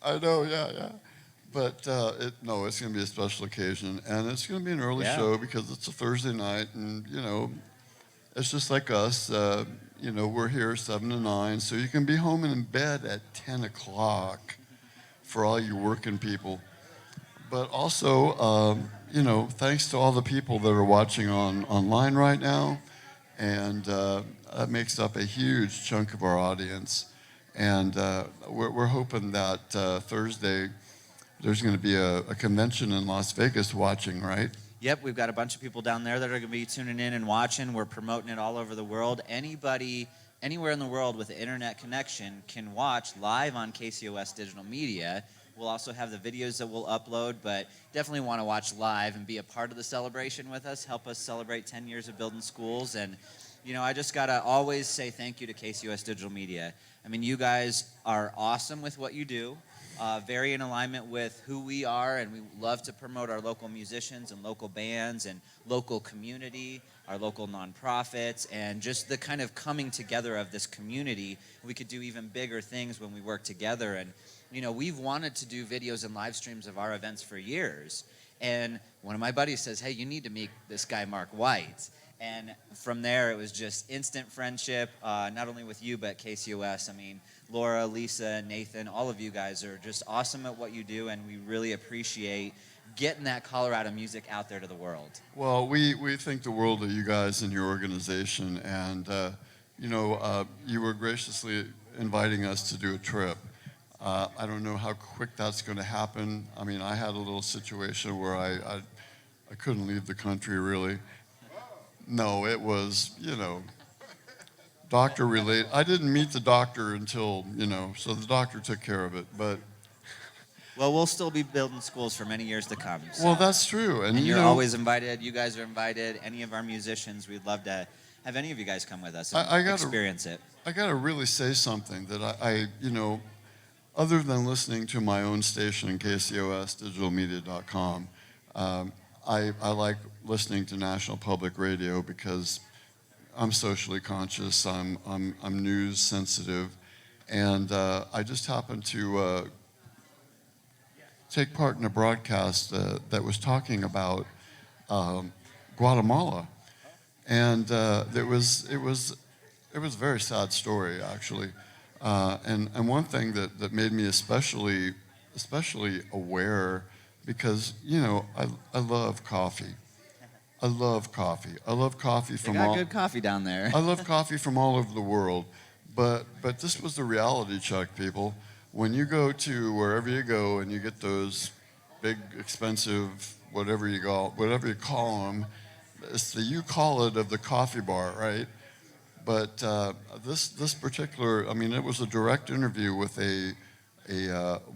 I know, yeah. But it's going to be a special occasion, and it's going to be an early show because it's a Thursday night, and it's just like us. We're here 7 to 9, so you can be home and in bed at 10 o'clock for all you working people. But also, thanks to all the people that are watching online right now, and that makes up a huge chunk of our audience. And we're hoping that Thursday there's going to be a convention in Las Vegas watching, right? Yep, we've got a bunch of people down there that are going to be tuning in and watching. We're promoting it all over the world. Anybody, anywhere in the world with an internet connection can watch live on KCOS Digital Media. We'll also have the videos that we'll upload, but definitely want to watch live and be a part of the celebration with us. Help us celebrate 10 years of building schools. And, I just got to always say thank you to KCOS Digital Media. You guys are awesome with what you do. Very in alignment with who we are, and we love to promote our local musicians and local bands and local community, our local nonprofits, and just the kind of coming together of this community. We could do even bigger things when we work together. And, we've wanted to do videos and live streams of our events for years. And one of my buddies says, hey, you need to meet this guy, Mark White. And from there, it was just instant friendship, not only with you, but KCOS. Laura, Lisa, Nathan, all of you guys are just awesome at what you do, and we really appreciate getting that Colorado music out there to the world. Well, we think the world of you guys and your organization, and you were graciously inviting us to do a trip. I don't know how quick that's going to happen. I had a little situation where I couldn't leave the country, really. No, it was, doctor related. I didn't meet the doctor until, so the doctor took care of it. But well, we'll still be building schools for many years to come. So. Well, that's true. And you're always invited. You guys are invited. Any of our musicians, we'd love to have any of you guys come with us and experience it. I got to really say something that I other than listening to my own station, KCOS, digitalmedia.com, I like listening to National Public Radio because I'm socially conscious, I'm news sensitive, and I just happened to take part in a broadcast that was talking about Guatemala, and it was a very sad story actually, and one thing that made me especially aware, because I love coffee. I love coffee. I love coffee They from got all. good coffee down there. I love coffee from all over the world, but this was the reality check, people. When you go to wherever you go and you get those big, expensive, whatever you call them, it's the you call it of the coffee bar, right? But this particular, I mean, it was a direct interview with a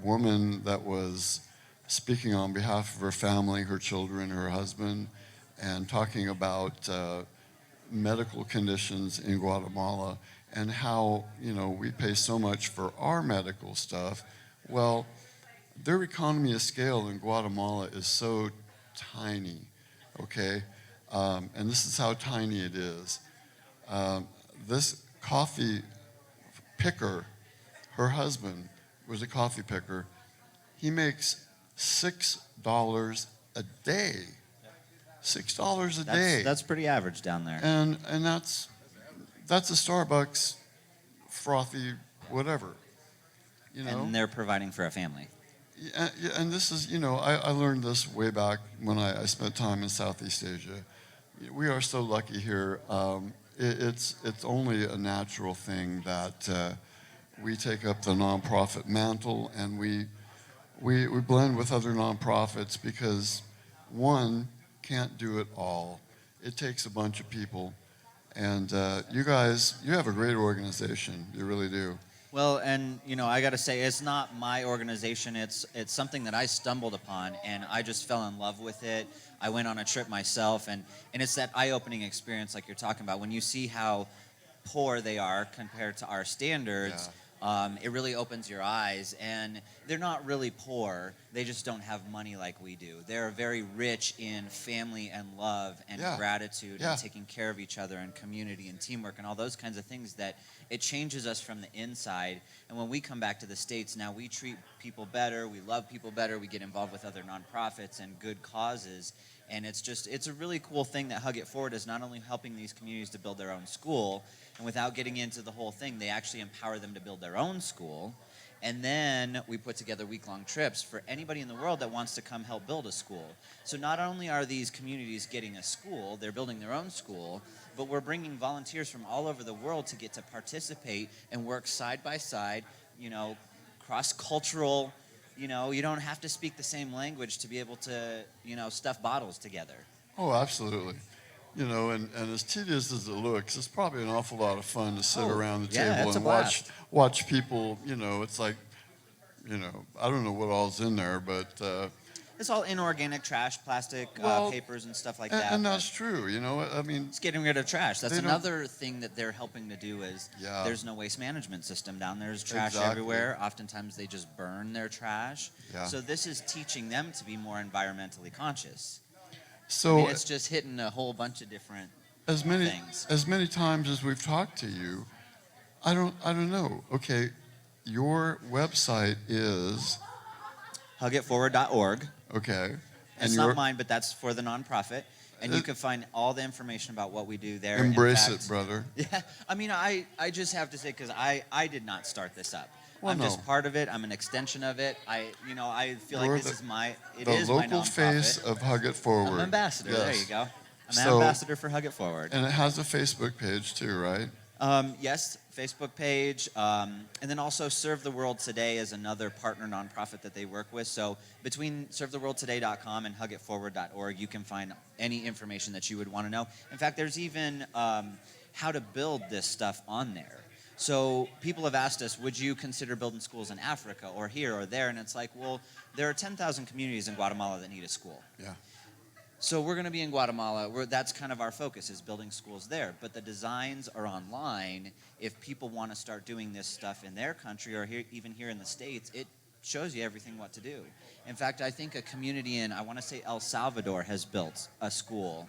woman that was speaking on behalf of her family, her children, her husband, and talking about medical conditions in Guatemala and how, we pay so much for our medical stuff. Well, their economy of scale in Guatemala is so tiny, okay? And this is how tiny it is. This coffee picker, her husband was a coffee picker. He makes $6 a day. $6 a day. That's pretty average down there. And that's a Starbucks frothy whatever. And they're providing for a family. Yeah, and this is, I learned this way back when I spent time in Southeast Asia. We are so lucky here. It's only a natural thing that we take up the nonprofit mantle and we blend with other nonprofits because one can't do it all. It takes a bunch of people. And you guys, you have a great organization. You really do. Well, and I got to say, it's not my organization. It's something that I stumbled upon, and I just fell in love with it. I went on a trip myself, and it's that eye-opening experience like you're talking about. When you see how poor they are compared to our standards, it really opens your eyes. And they're not really poor. They just don't have money like we do. They're very rich in family and love and gratitude and taking care of each other and community and teamwork and all those kinds of things that it changes us from the inside. And when we come back to the States, now we treat people better, we love people better, we get involved with other nonprofits and good causes. And it's a really cool thing that Hug It Forward is not only helping these communities to build their own school, and without getting into the whole thing, they actually empower them to build their own school. And then we put together week-long trips for anybody in the world that wants to come help build a school. So not only are these communities getting a school, they're building their own school, but we're bringing volunteers from all over the world to get to participate and work side by side, cross-cultural. You don't have to speak the same language to be able to, stuff bottles together. Oh, absolutely. And as tedious as it looks, it's probably an awful lot of fun to sit around the table and watch people. It's like, I don't know what all's in there, but it's all inorganic trash, plastic, papers, and stuff like that. And that's true. I mean, it's getting rid of trash. That's another thing that they're helping to do is there's no waste management system down there. There's trash everywhere. Oftentimes they just burn their trash. Yeah. So this is teaching them to be more environmentally conscious. So it's just hitting a whole bunch of different things. As many times as we've talked to you, I don't know. Okay, your website is hugitforward.org. Okay. It's not mine, but that's for the nonprofit. And you can find all the information about what we do there. Embrace it, brother. Yeah. I mean, I just have to say, because I did not start this up. Well, I'm just part of it. I'm an extension of it. I feel like this is my nonprofit. The local face of Hug It Forward. I'm ambassador. Yes. There you go. I'm an ambassador for Hug It Forward. And it has a Facebook page too, right? Yes, Facebook page. And then also Serve the World Today is another partner nonprofit that they work with. So between servetheworldtoday.com and hugitforward.org, you can find any information that you would want to know. In fact, there's even how to build this stuff on there. So people have asked us, would you consider building schools in Africa or here or there? And it's like, well, there are 10,000 communities in Guatemala that need a school. Yeah. So we're going to be in Guatemala. That's kind of our focus, is building schools there. But the designs are online. If people want to start doing this stuff in their country or even here in the States, shows you everything what to do. In fact, I think a community in, I want to say El Salvador has built a school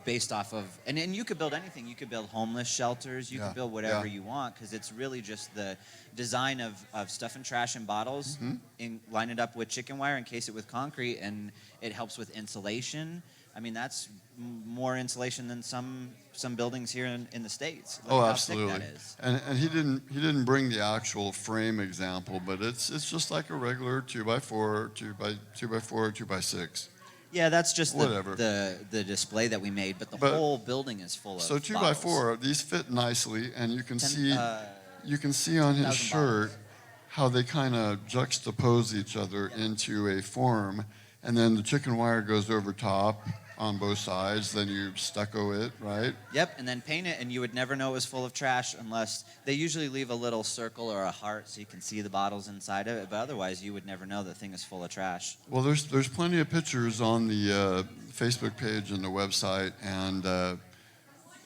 based off of, and you could build anything. You could build homeless shelters. You Yeah, could build whatever yeah. you want, because it's really just the design of stuffing trash in bottles, line it up with chicken wire, encase it with concrete, and it helps with insulation. I mean, that's more insulation than some buildings here in the States. Look Oh, how absolutely. thick that is. And he didn't bring the actual frame example, but it's just like a regular 2x4, 2x4, 2x6. Yeah, that's just Whatever. the display that we made, but the But- whole building is full of So 2x4, bottles. these fit nicely, and you can 10, see on his 1,000 shirt bottles. how they kind of juxtapose each other into a form, and then the chicken wire goes over top on both sides. Then you stucco it, right? Yep, and then paint it, and you would never know it was full of trash unless they usually leave a little circle or a heart so you can see the bottles inside of it. But otherwise, you would never know the thing is full of trash. Well, there's plenty of pictures on the Facebook page and the website, and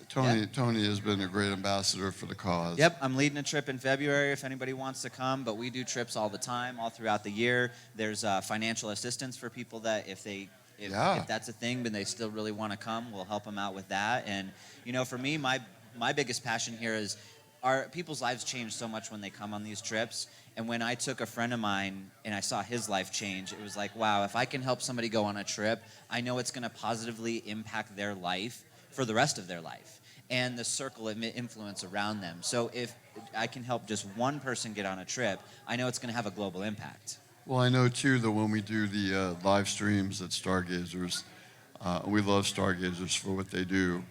Tony has been a great ambassador for the cause. Yep, I'm leading a trip in February if anybody wants to come, but we do trips all the time, all throughout the year. There's financial assistance for people that if that's a thing, but they still really want to come, we'll help them out with that. And, for me, my biggest passion here is people's lives change so much when they come on these trips. And when I took a friend of mine and I saw his life change, it was like, wow, if I can help somebody go on a trip, I know it's going to positively impact their life for the rest of their life and the circle of influence around them. So if I can help just one person get on a trip, I know it's going to have a global impact. Well, I know too that when we do the live streams at Stargazers, we love Stargazers for what they do.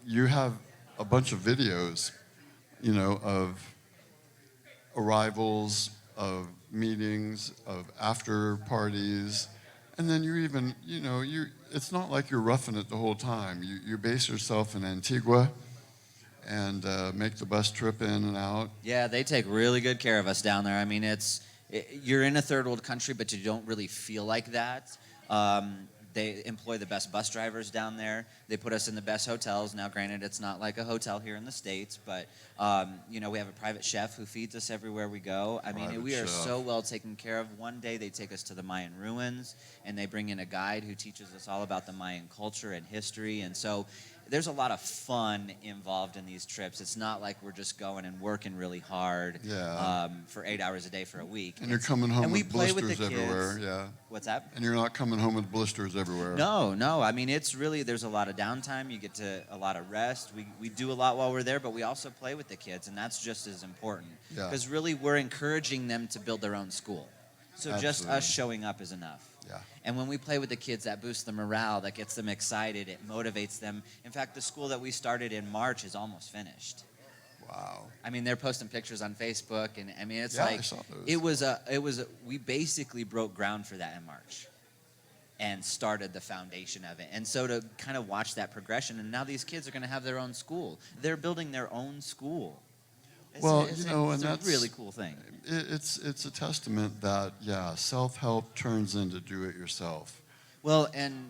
You have a bunch of videos, of arrivals, of meetings, of after parties, and then you even, it's not like you're roughing it the whole time. You base yourself in Antigua and make the bus trip in and out. Yeah, they take really good care of us down there. I mean, you're in a third world country, but you don't really feel like that. They employ the best bus drivers down there. They put us in the best hotels. Now, granted, it's not like a hotel here in the States, but, we have a private chef who feeds us everywhere we go. I mean, Private we are chef. so well taken care of. One day they take us to the Mayan ruins, and they bring in a guide who teaches us all about the Mayan culture and history. And so there's a lot of fun involved in these trips. It's not like we're just going and working really hard for 8 hours a day for a week. And you're coming home and we with play with blisters the kids. everywhere, yeah. What's that? And you're not coming home with blisters everywhere. No. I mean, it's really, there's a lot of downtime. You get to a lot of rest. We do a lot while we're there, but we also play with the kids, and that's just as important. Yeah. Because really, we're encouraging them to build their own school. So just Absolutely. us showing up is enough. Yeah. And when we play with the kids, that boosts the morale, that gets them excited, it motivates them. In fact, the school that we started in March is almost finished. Wow. I mean, they're posting pictures on Facebook, and I mean, it's Yeah, I like saw those. we basically broke ground for that in March, and started the foundation of it. And so to kind of watch that progression, and now these kids are going to have their own school. They're building their own school. It's a really cool thing. It's a testament that, self-help turns into do-it-yourself. Well, and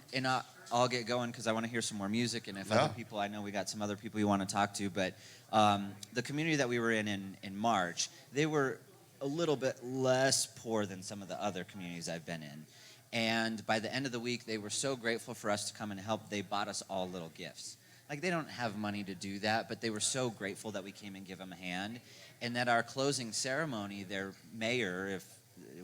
I'll get going because I want to hear some more music. And if other people, I know we got some other people you want to talk to, but the community that we were in March, they were a little bit less poor than some of the other communities I've been in. And by the end of the week, they were so grateful for us to come and help. They bought us all little gifts. Like, they don't have money to do that, but they were so grateful that we came and give them a hand. And at our closing ceremony, their mayor,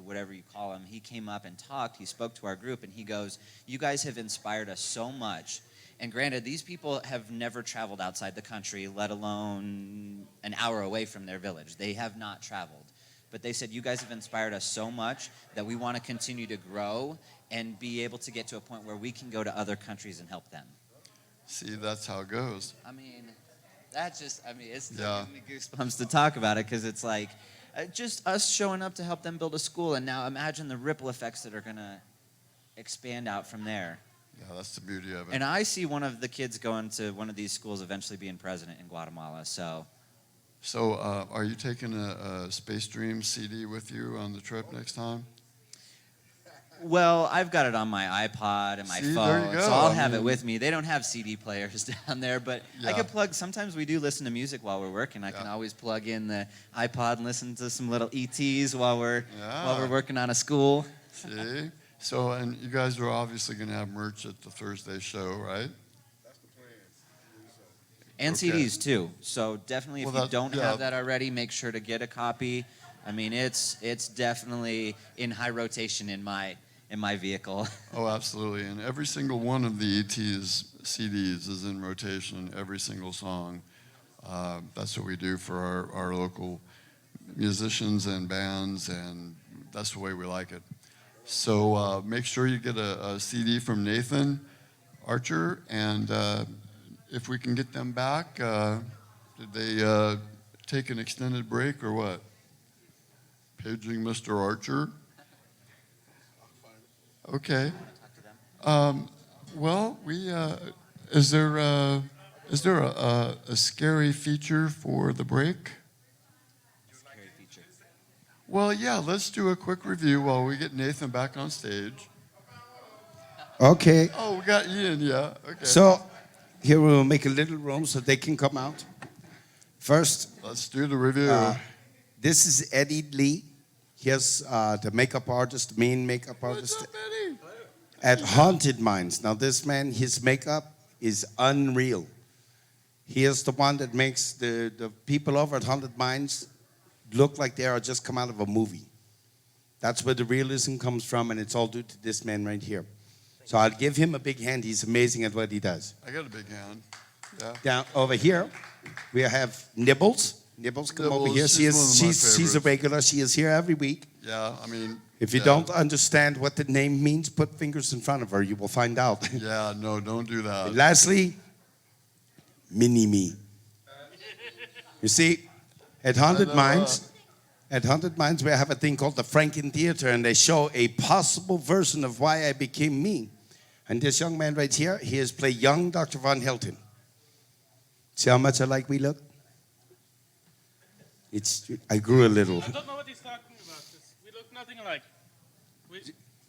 whatever you call him, he came up and talked. He spoke to our group, and he goes, "You guys have inspired us so much." And granted, these people have never traveled outside the country, let alone an hour away from their village. They have not traveled. But they said, "You guys have inspired us so much that we want to continue to grow and be able to get to a point where we can go to other countries and help them." See, that's how it goes. I mean, it's Yeah. giving me goosebumps to talk about it, because it's like just us showing up to help them build a school. And now imagine the ripple effects that are going to expand out from there. Yeah, that's the beauty of it. And I see one of the kids going to one of these schools eventually being president in Guatemala. So are you taking a Space Dream CD with you on the trip next time? Well, I've got it on my iPod and my See, there phone, you go. so I'll I have it mean- with me. They don't have CD players down there, but I Yeah. could plug. Sometimes we do listen to music while we're working. I can Yeah. always plug in the iPod and listen to some little ETs while we're Yeah. working on a school. See? So, and you guys are obviously going to have merch at the Thursday show, right? And Okay. CDs too. So definitely, if Well, you that- don't yeah. have that already, make sure to get a copy. I mean, it's definitely in high rotation in my vehicle. Oh, absolutely. And every single one of the ET's CDs is in rotation, every single song. That's what we do for our local musicians and bands, and that's the way we like it. So make sure you get a CD from Nathan Archer, and if we can get them back, did they take an extended break or what? Paging Mr. Archer? Okay. Well, is there a scary feature for the break? Well, yeah, let's do a quick review while we get Nathan back on stage. Okay. Oh, we got Ian, yeah. Okay. So here we'll make a little room so they can come out. First, Let's do the review. this is Eddie Lee. He's the makeup artist, the main makeup artist What's up, Eddie? at Haunted Minds. Now, this man, his makeup is unreal. He is the one that makes the people over at Haunted Minds look like they are just come out of a movie. That's where the realism comes from, and it's all due to this man right here. So I'll give him a big hand. He's amazing at what he does. I got a big hand. Yeah. Down over here, we have Nibbles. Nibbles, come over Nibbles, here. she's one of my She's a favorites. regular. She is here every week. Yeah, I mean. If you yeah. don't understand what the name means, put fingers in front of her. You will find out. Yeah, no, don't do that. And lastly, Mini-Me. You see, at Haunted Minds, we have a thing called the Franken Theater, and they show a possible version of why I became me. And this young man right here, he has played young Dr. Von Helton. See how much alike we look? I grew a little. I don't know what he's talking about. We look nothing alike.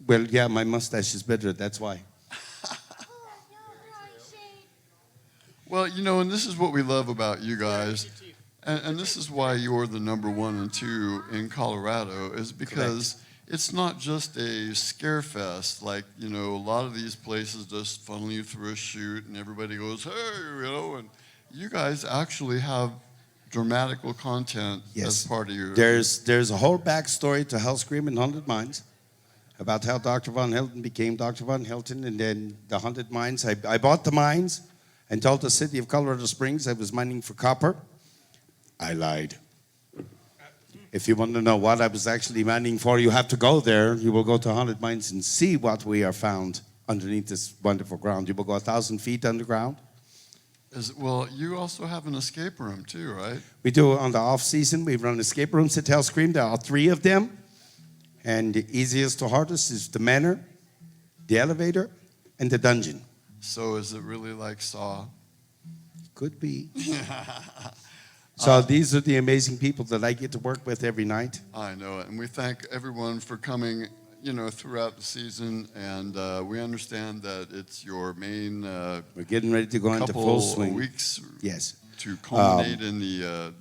Well, yeah, my mustache is better, that's why. Well, you know, and this is what we love about you guys, and this is why you're the number 1 and 2 in Colorado, is because it's not just a scare fest. Like, you know, a lot of these places just funnel you through a chute and everybody goes, hey, you know, and you guys actually have dramatical content as part of your... There's a whole backstory to Hell Scream and Haunted Minds about how Dr. Von Helton became Dr. Von Helton, and then the Haunted Mines. I bought the mines and told the city of Colorado Springs I was mining for copper. I lied. If you want to know what I was actually mining for, you have to go there. You will go to Haunted Mines and see what we are found underneath this wonderful ground. You will go 1,000 feet underground. Well, you also have an escape room too, right? We do on the off season. We run escape rooms at Hell Scream. There are 3 of them. And the easiest to hardest is the manor, the elevator, and the dungeon. So is it really like Saw? Could be. So these are the amazing people that I get to work with every night. I know it. And we thank everyone for coming, you know, throughout the season. And we understand that it's your main We're getting ready to go into couple full swing. weeks Yes. to culminate in the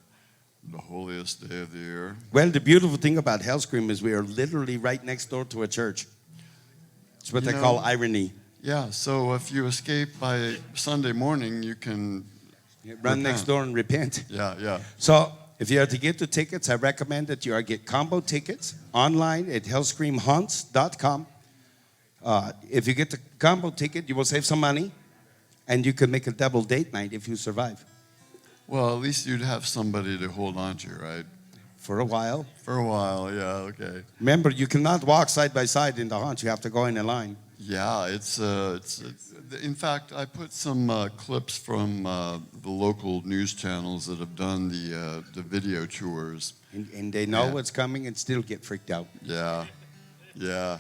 holiest day of the year. Well, the beautiful thing about Hell Scream is we are literally right next door to a church. It's what You they know- call irony. Yeah, so if you escape by Sunday morning, you can Run next door and repent. Yeah. So if you are to get the tickets, I recommend that you are get combo tickets online at hellscreamhaunts.com. If you get the combo ticket, you will save some money, and you can make a double date night if you survive. Well, at least you'd have somebody to hold on to, right? For a while. For a while, yeah, okay. Remember, you cannot walk side by side in the haunt. You have to go in a line. Yeah, it's in fact, I put some clips from the local news channels that have done the video tours. And they know Yeah. what's coming and still get freaked out. Yeah.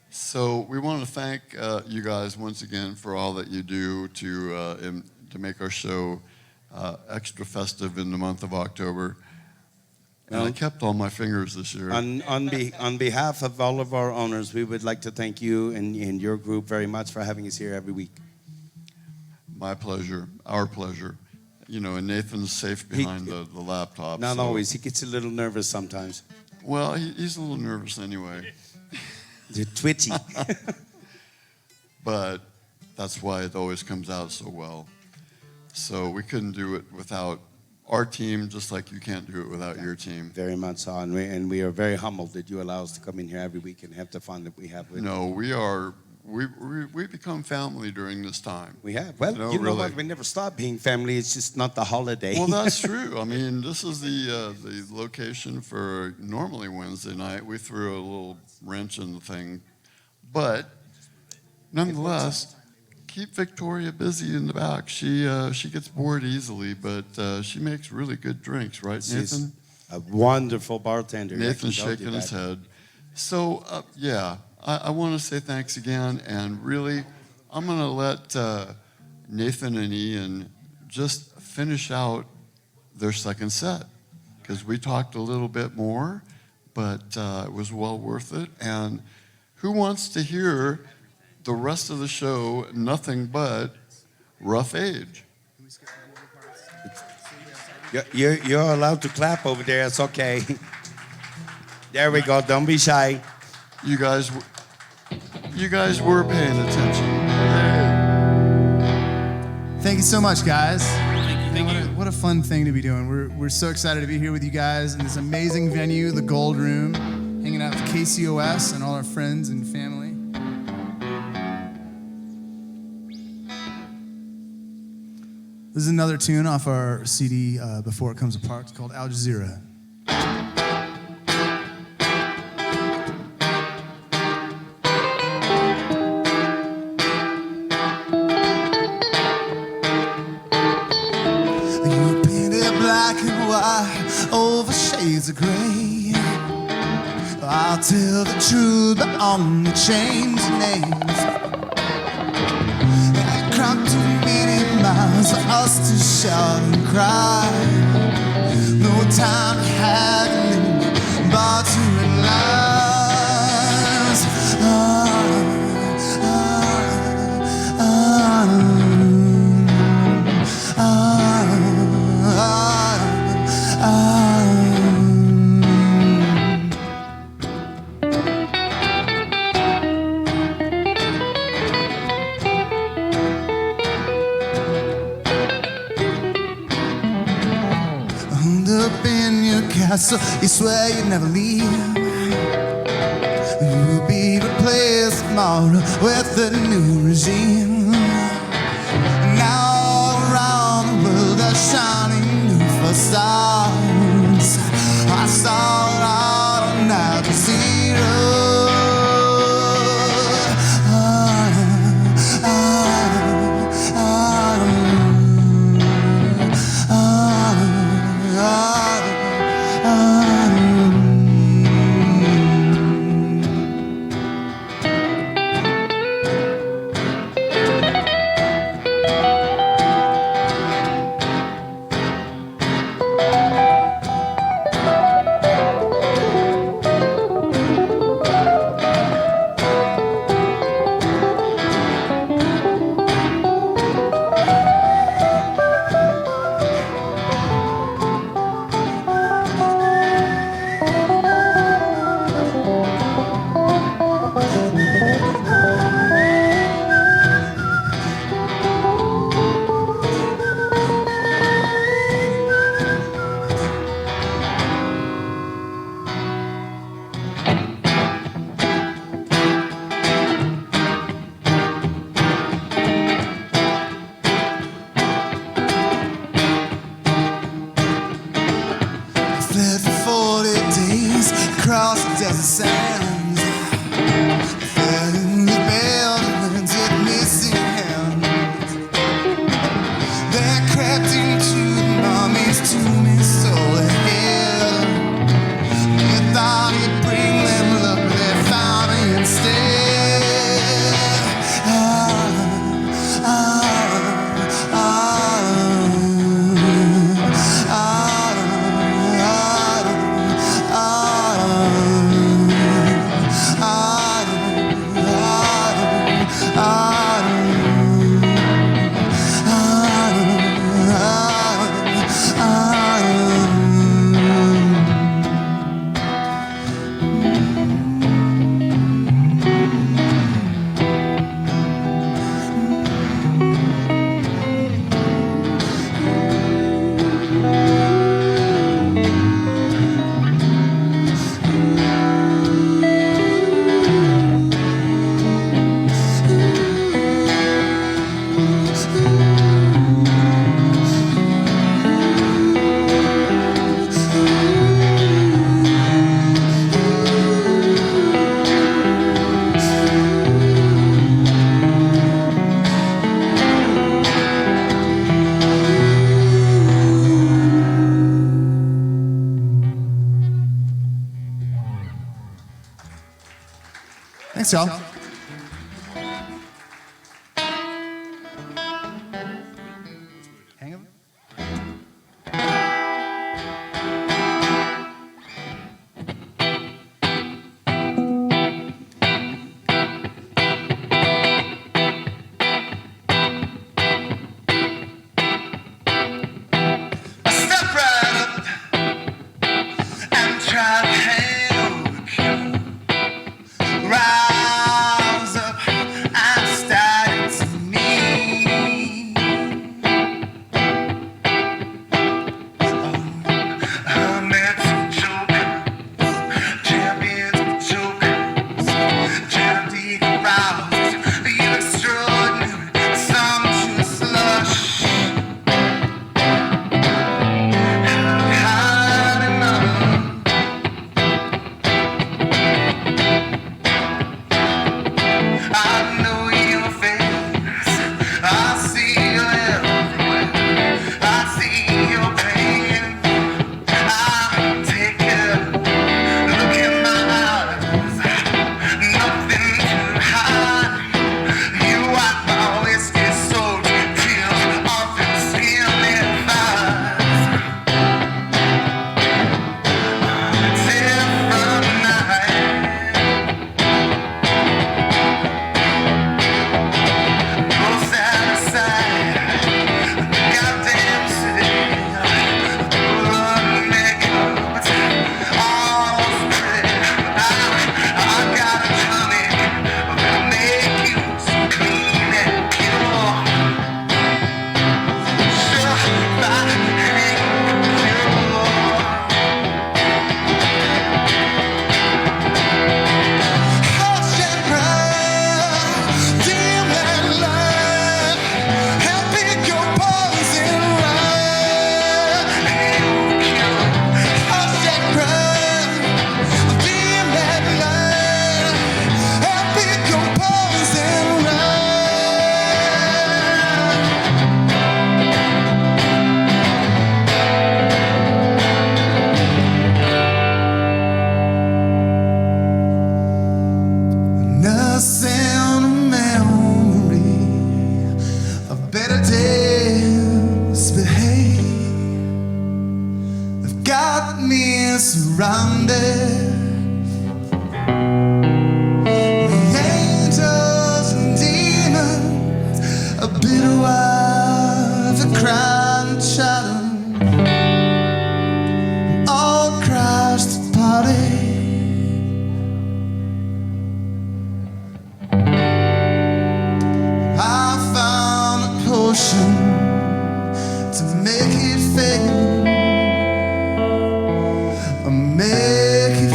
So we want to thank you guys once again for all that you do to make our show extra festive in the month of October. And I kept all my fingers this year. On behalf of all of our owners, we would like to thank you and your group very much for having us here every week. My pleasure, our pleasure. You know, and Nathan's safe behind the laptop. Not so- always. He gets a little nervous sometimes. Well, he's a little nervous anyway. They're twitchy. But that's why it always comes out so well. So we couldn't do it without our team, just like you can't do it without your team. Very much so. And we are very humbled that you allow us to come in here every week and have the fun that we have with you. No, we become family during this time. We have. Well, No, you know really. what? We never stop being family. It's just not the holiday. Well, that's true. I mean, this is the location for normally Wednesday night. We threw a little wrench in the thing. But nonetheless, keep Victoria busy in the back. She gets bored easily, but she makes really good drinks, right, She's Nathan? a wonderful bartender. Nathan's I can tell you shaking his that. head. So, yeah, I want to say thanks again. And really, I'm going to let Nathan and Ian just finish out their second set because we talked a little bit more, but it was well worth it. And who wants to hear the rest of the show, nothing but Rough Age? You're allowed to clap over there. It's okay. There we go. Don't be shy. You guys were paying attention. Thank you so much, guys. Thank you. What a fun thing to be doing. We're so excited to be here with you guys in this amazing venue, the Gold Room, hanging out with KCOS and all our friends and family. This is another tune off our CD Before It Comes Apart. It's called Al Jazeera. You painted black and white over shades of gray. I'll tell the truth, but only change the names. I crossed too many miles for us to shout and cry. No time to haggling, bartering lies. Up in your castle, you swear you'd never leave. You'll be replaced tomorrow with a new regime. Now all around the world they're shining new facades. I saw it out on Al Jazeera. Thanks, y'all. Hang 'em. Step right up and try to hang over. Rise up and start to me. Hermits, jokers, champions, jokers, gigantic rousers, you extraordinary, sumptuous slush. I know your face. I see you everywhere. I see your pain. I take it. Look in my eyes. Nothing to hide. You wipe my whiskey soaked tears off your skin and thighs. Different night. Both outside, goddamn city, blood makeup, it's almost pretty. I got a tonic that'll make you so clean and pure. Sure, by hanging pure. Hush and cry, dim and light, and pick your poison right. Hush and cry, dim and light, and pick your poison right. Nothing memory of better days behave. They've got me surrounded. The angels and demons, a bitter wife, a crying child, all crashed the party. I found a potion to make it fade, make it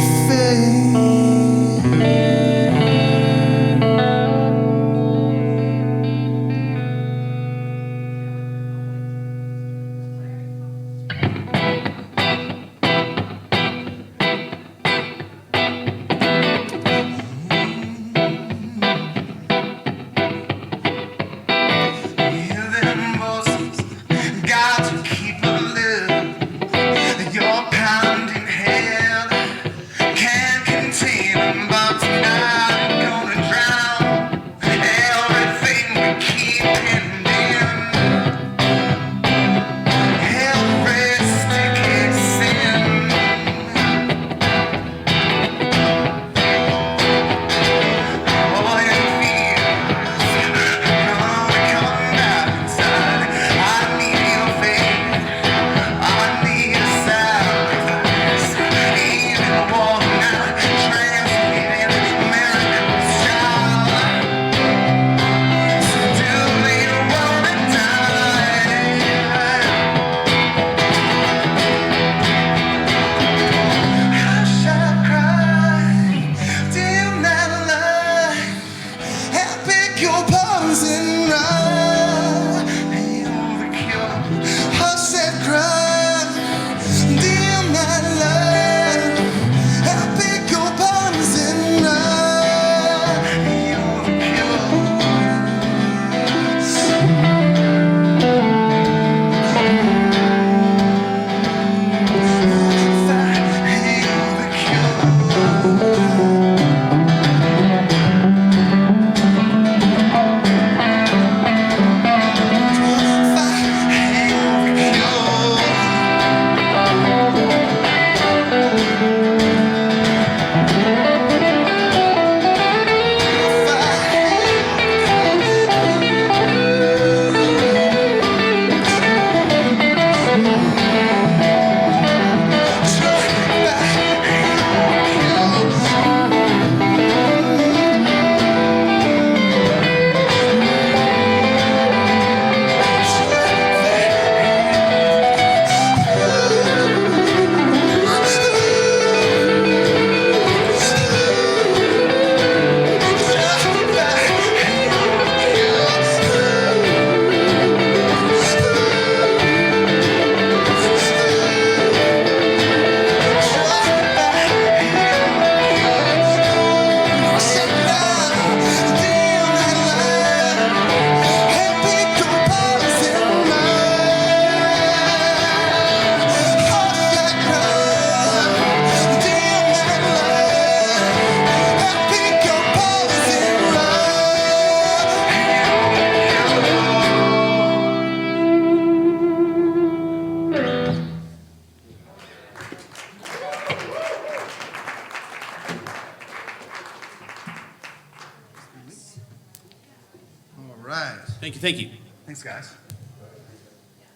you, thank you. Thanks, guys.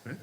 Ready?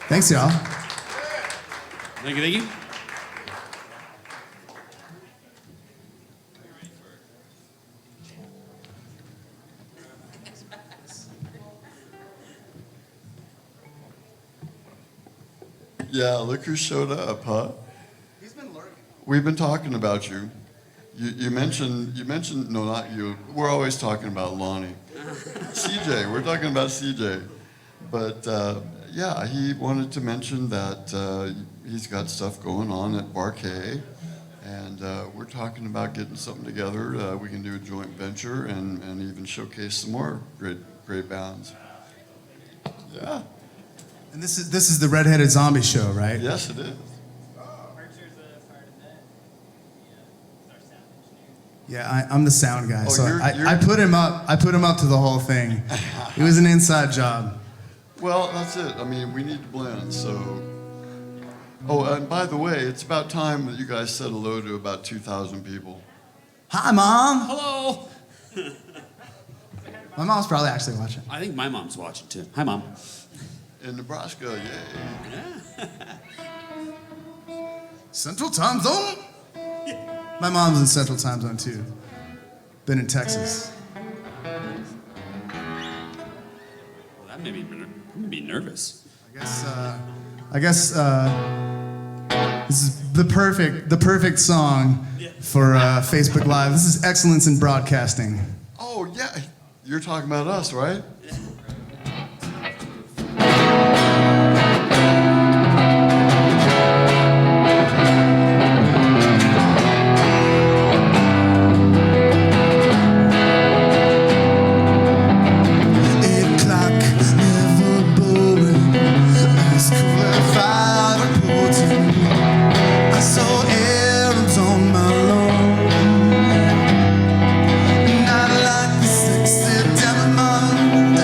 Thanks, y'all. Thank you, thank you. Yeah, look who showed up, huh? He's been lurking. We've been talking about you. You mentioned, no, not you. We're always talking about Lonnie. CJ, we're talking about CJ. But yeah, he wanted to mention that he's got stuff going on at Barquet. And we're talking about getting something together. We can do a joint venture and even showcase some more great bands. Yeah. And this is the Redheaded Zombie Show, right? Yes, it is. Yeah, I'm the sound guy, Oh, so you're- I put him up. I put him up to the whole thing. It was an inside job. Well, that's it. I mean, we need to blend, so. Oh, and by the way, it's about time that you guys said hello to about 2,000 people. Hi, Mom. Hello. My mom's probably actually watching. I think my mom's watching too. Hi, Mom. In Nebraska, yay. Central Time Zone? My mom's in Central Time Zone too. Been in Texas. Well, that made me nervous. I guess this is the perfect song for Facebook Live. This is excellence in broadcasting. Oh, yeah. You're talking about us, right? Not like the sexy demo.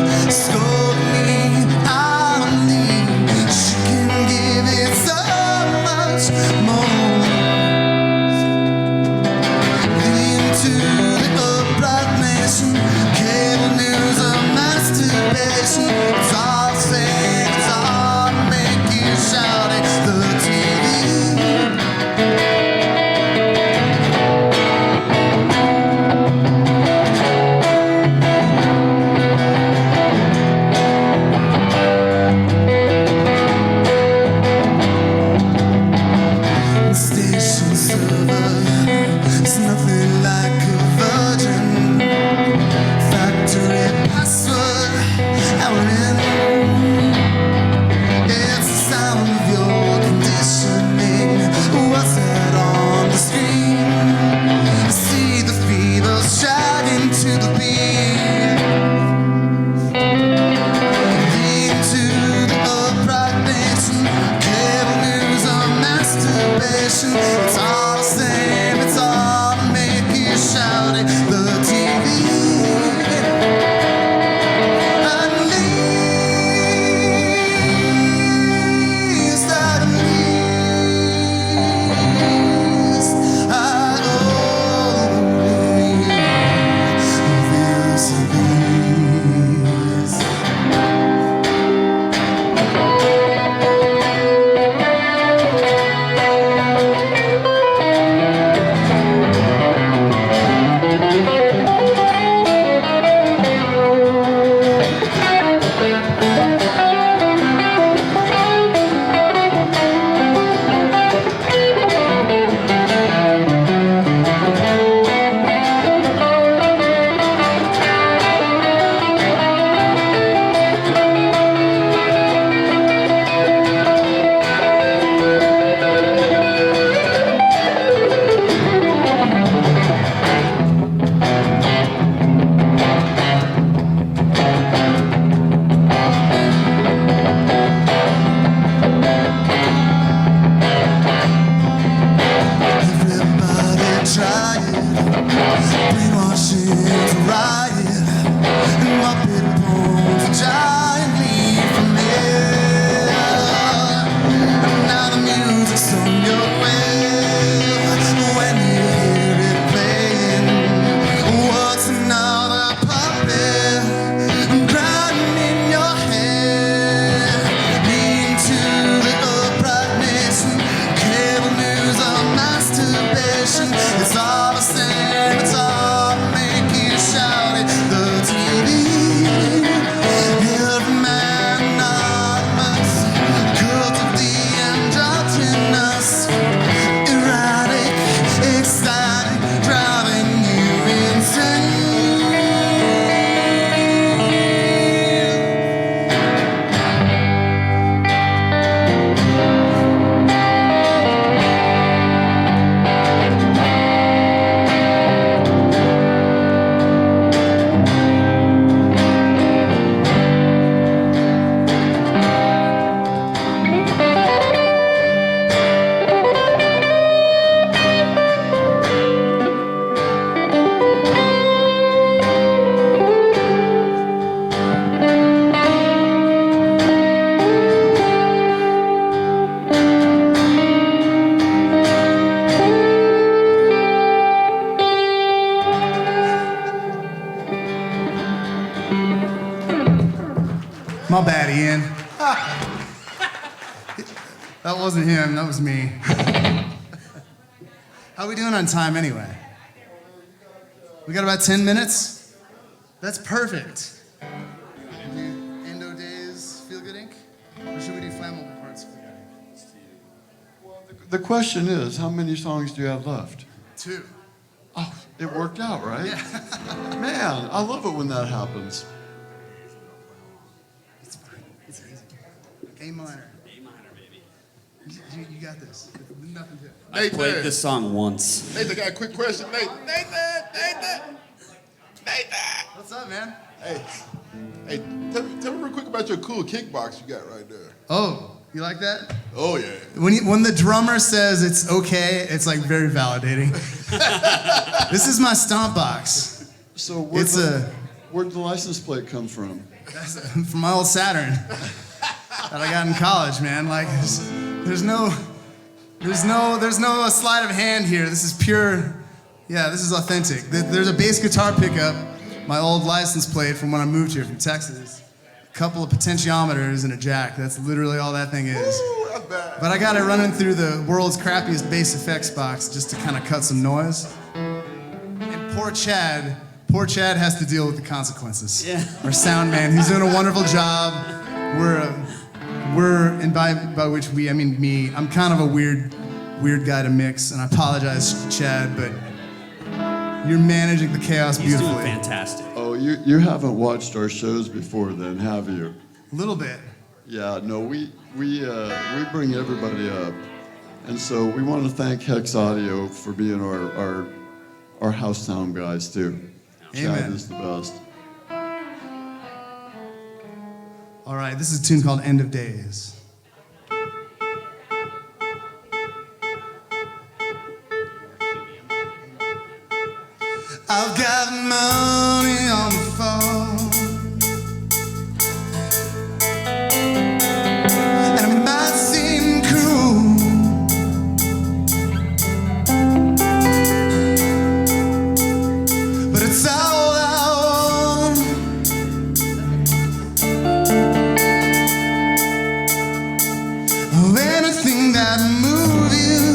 My bad, Ian. That wasn't him, that was me. How we doing on time anyway? We got about 10 minutes? That's perfect. Do endo days, feel good ink? Or should we do flammable parts? The question is, how many songs do you have left? 2. Oh, it worked out, right? Man, I love it when that happens. It's fine. It's easy. A minor. A minor, baby. You got this. Nothing to it. I played this song once. Nathan, I got a quick question. Nathan! What's up, man? Hey, tell me real quick about your cool kickbox you got right there. Oh, you like that? Oh, yeah. When the drummer says it's okay, it's like very validating. This is my stomp box. So Where'd the license plate come from? That's from my old Saturn that I got in college, man. Like, there's no sleight of hand here. This is pure. Yeah, this is authentic. There's a bass guitar pickup, my old license plate from when I moved here from Texas. A couple of potentiometers and a jack. That's literally all that thing is. Ooh, that's bad. But I got it running through the world's crappiest bass effects box just to kind of cut some noise. And poor Chad has to deal with the consequences. Yeah. Our sound man, he's doing a wonderful job. And by which we, I mean me. I'm kind of a weird guy to mix, and I apologize, Chad, but you're managing the chaos He's beautifully. doing fantastic. Oh, you haven't watched our shows before then, have you? A little bit. Yeah, no, we bring everybody up. And so we want to thank Hex Audio for being our house sound guys too. Amen. Chad is the best. All right, this is a tune called End of Days. I've got money on the phone, and it might seem cruel, but it's all I want. Oh, anything that moves you.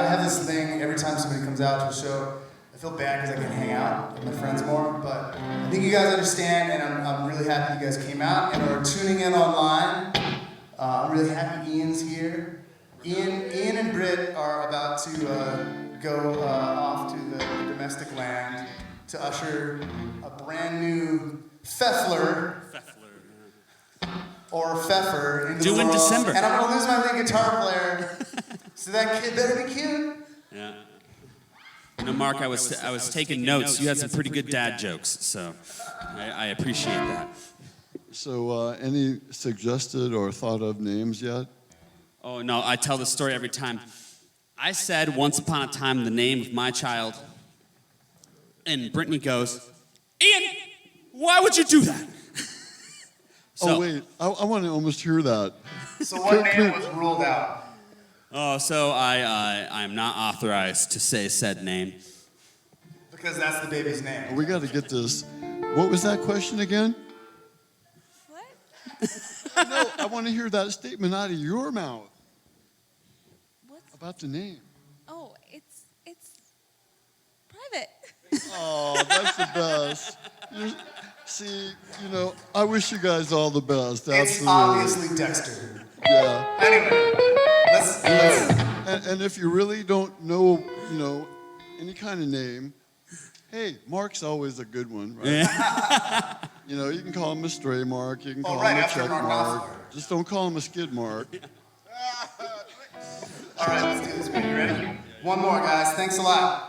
I have this thing every time somebody comes out to a show. I feel bad because I can hang out with my friends more, but I think you guys understand, and I'm really happy you guys came out and are tuning in online. I'm really happy Ian's here. Ian and Britt are about to go off to the domestic land to usher a brand new Pfeffler. Or Pfeffer into Due the in world. December. And I'm gonna lose my lead guitar player. So that kid better be cute. Yeah. You know, Mark, I was taking notes. You had some pretty good dad jokes, so I appreciate that. So, any suggested or thought of names yet? Oh, no, I tell this story every time. I said once upon a time the name of my child, and Brittany goes, Ian, why would you do that? Oh, wait, I want to almost hear that. So what name was ruled out? Oh, so I am not authorized to say said name. Because that's the baby's name. We got to get this. What was that question again? What? No, I want to hear that statement out of your mouth What's? about the name. Oh, it's private. Oh, that's the best. See, you know, I wish you guys all the best. Absolutely. It's obviously Dexter. Yeah. Anyway, let's And if you really don't know, you know, any kind of name, hey, Mark's always a good one, right? You know, you can call him a stray Mark, you can call him a check mark. Just don't call him a skid mark. All right, let's do this. Man, you ready? One more, guys. Thanks a lot.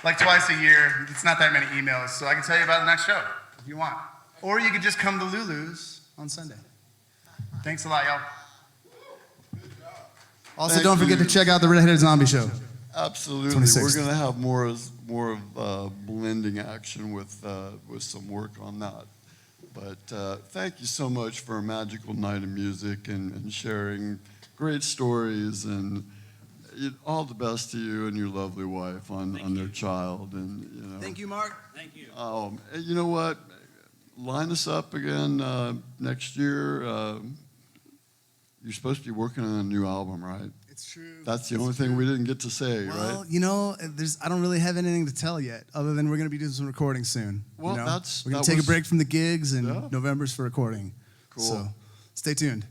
like twice a year. It's not that many emails, so I can tell you about the next show if you want. Or you could just come to Lulu's on Sunday. Thanks a lot, y'all. Also, Thank don't forget you. to check out the Red-Headed Zombie Show. Absolutely. 26th. We're going to have more of blending action with some work on that. But thank you so much for a magical night of music and sharing great stories, and all the best to you and your lovely wife on their child. And Thank you, Mark. Thank you. you know what? Line us up again next year. You're supposed to be working on a new album, right? It's true. That's the only thing we didn't get to say, Well, right? I don't really have anything to tell yet, other than we're going to be doing some recording soon. Well, we're that going to take a was- break from the gigs, and Yeah. November's for recording. Cool. So stay tuned.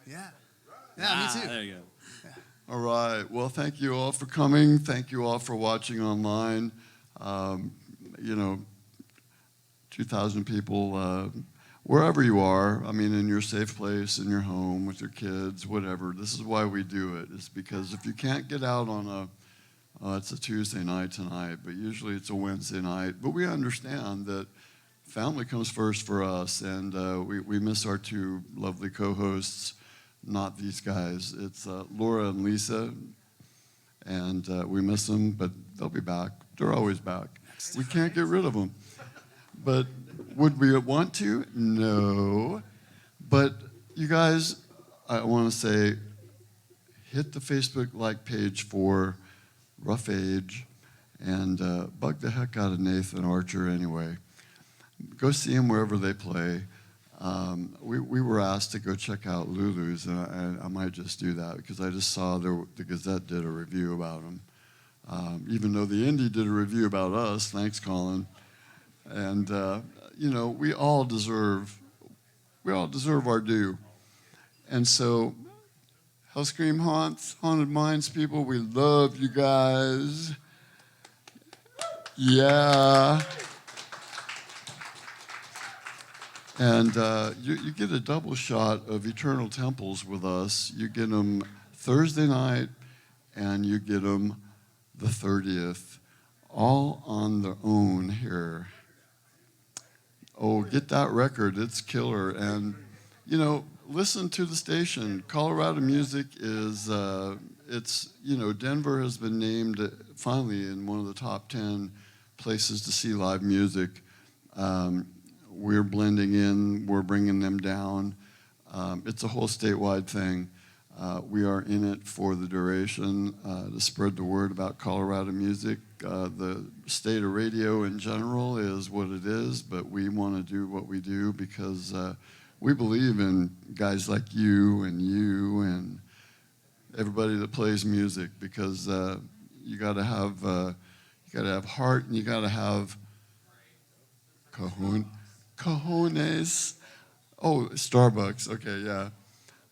Yeah. Yeah, me too. There you go. All right. Well, thank you all for coming. Thank you all for watching online. 2,000 people, wherever you are, I mean, in your safe place, in your home, with your kids, whatever. This is why we do it. It's because if you can't get out on it's a Tuesday night tonight, but usually it's a Wednesday night. But we understand that family comes first for us, and we miss our two lovely co-hosts. Not these guys. It's Laura and Lisa, and we miss them, but they'll be back. They're always back. We can't get rid of them. But would we want to? No. But you guys, I want to say, hit the Facebook like page for Rough Age, and bug the heck out of Nathan Archer anyway. Go see him wherever they play. We were asked to go check out Lulu's, and I might just do that because I just saw the Gazette did a review about them. Even though the Indie did a review about us, thanks, Collin. And we all deserve our due. And so, Hellscream Haunts, Haunted Minds people, we love you guys. Yeah. And you get a double shot of Eternal Temples with us. You get them Thursday night, and you get them the 30th, all on their own here. Oh, get that record. It's killer. And, listen to the station. Colorado Music is, Denver has been named finally in one of the top 10 places to see live music. We're blending in, we're bringing them down. It's a whole statewide thing. We are in it for the duration to spread the word about Colorado music. The state of radio in general is what it is, but we want to do what we do because we believe in guys like you and everybody that plays music, because you got to have heart, and you got to have cojones. Oh, Starbucks. Okay, yeah.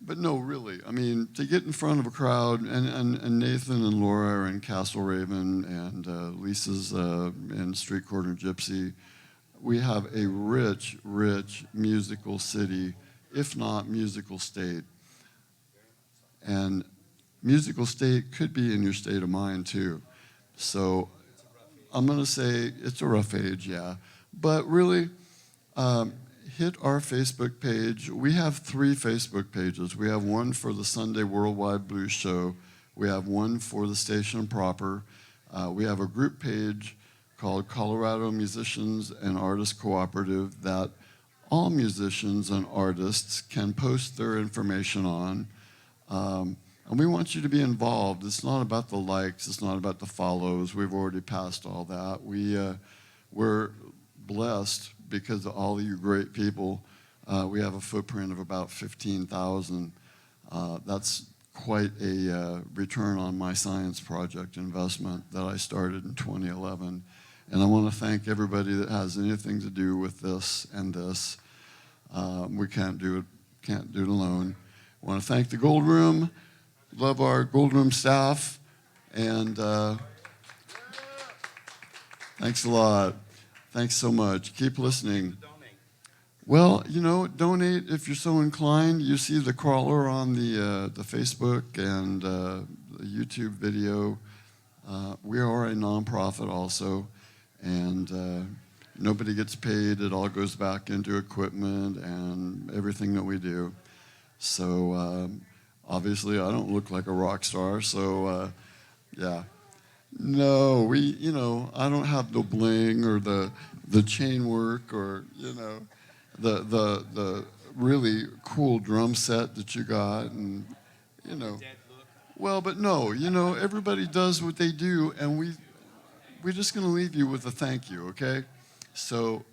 But no, really. I mean, to get in front of a crowd, and Nathan and Laura are in Castle Raven, and Lisa's in Street Corner Gypsy. We have a rich, rich musical city, if not musical state. And musical state could be in your state of mind, too. So I'm going to say it's a rough age, yeah. But really, hit our Facebook page. We have 3 Facebook pages. We have one for the Sunday Worldwide Blues Show. We have one for the station proper. We have a group page called Colorado Musicians and Artists Cooperative that all musicians and artists can post their information on. And we want you to be involved. It's not about the likes. It's not about the follows. We've already passed all that. We're blessed because of all of you great people. We have a footprint of about 15,000. That's quite a return on my science project investment that I started in 2011. And I want to thank everybody that has anything to do with this and this. We can't do it alone. I want to thank the Gold Room. Love our Gold Room staff. And thanks a lot. Thanks so much. Keep listening. Well, donate if you're so inclined. You see the crawler on the Facebook and the YouTube video. We are a nonprofit also, and nobody gets paid. It all goes back into equipment and everything that we do. So obviously, I don't look like a rock star. So yeah, no, I don't have the bling or the chain work or the really cool drum set that you got, and well, but no, everybody does what they do, and we're just going to leave you with a thank you, okay? So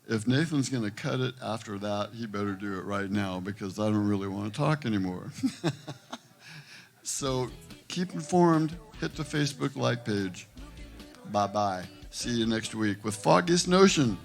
if Nathan's going to cut it after that, he better do it right now, because I don't really want to talk anymore. So keep informed. Hit the Facebook like page. Bye-bye. See you next week with Foggiest Notion.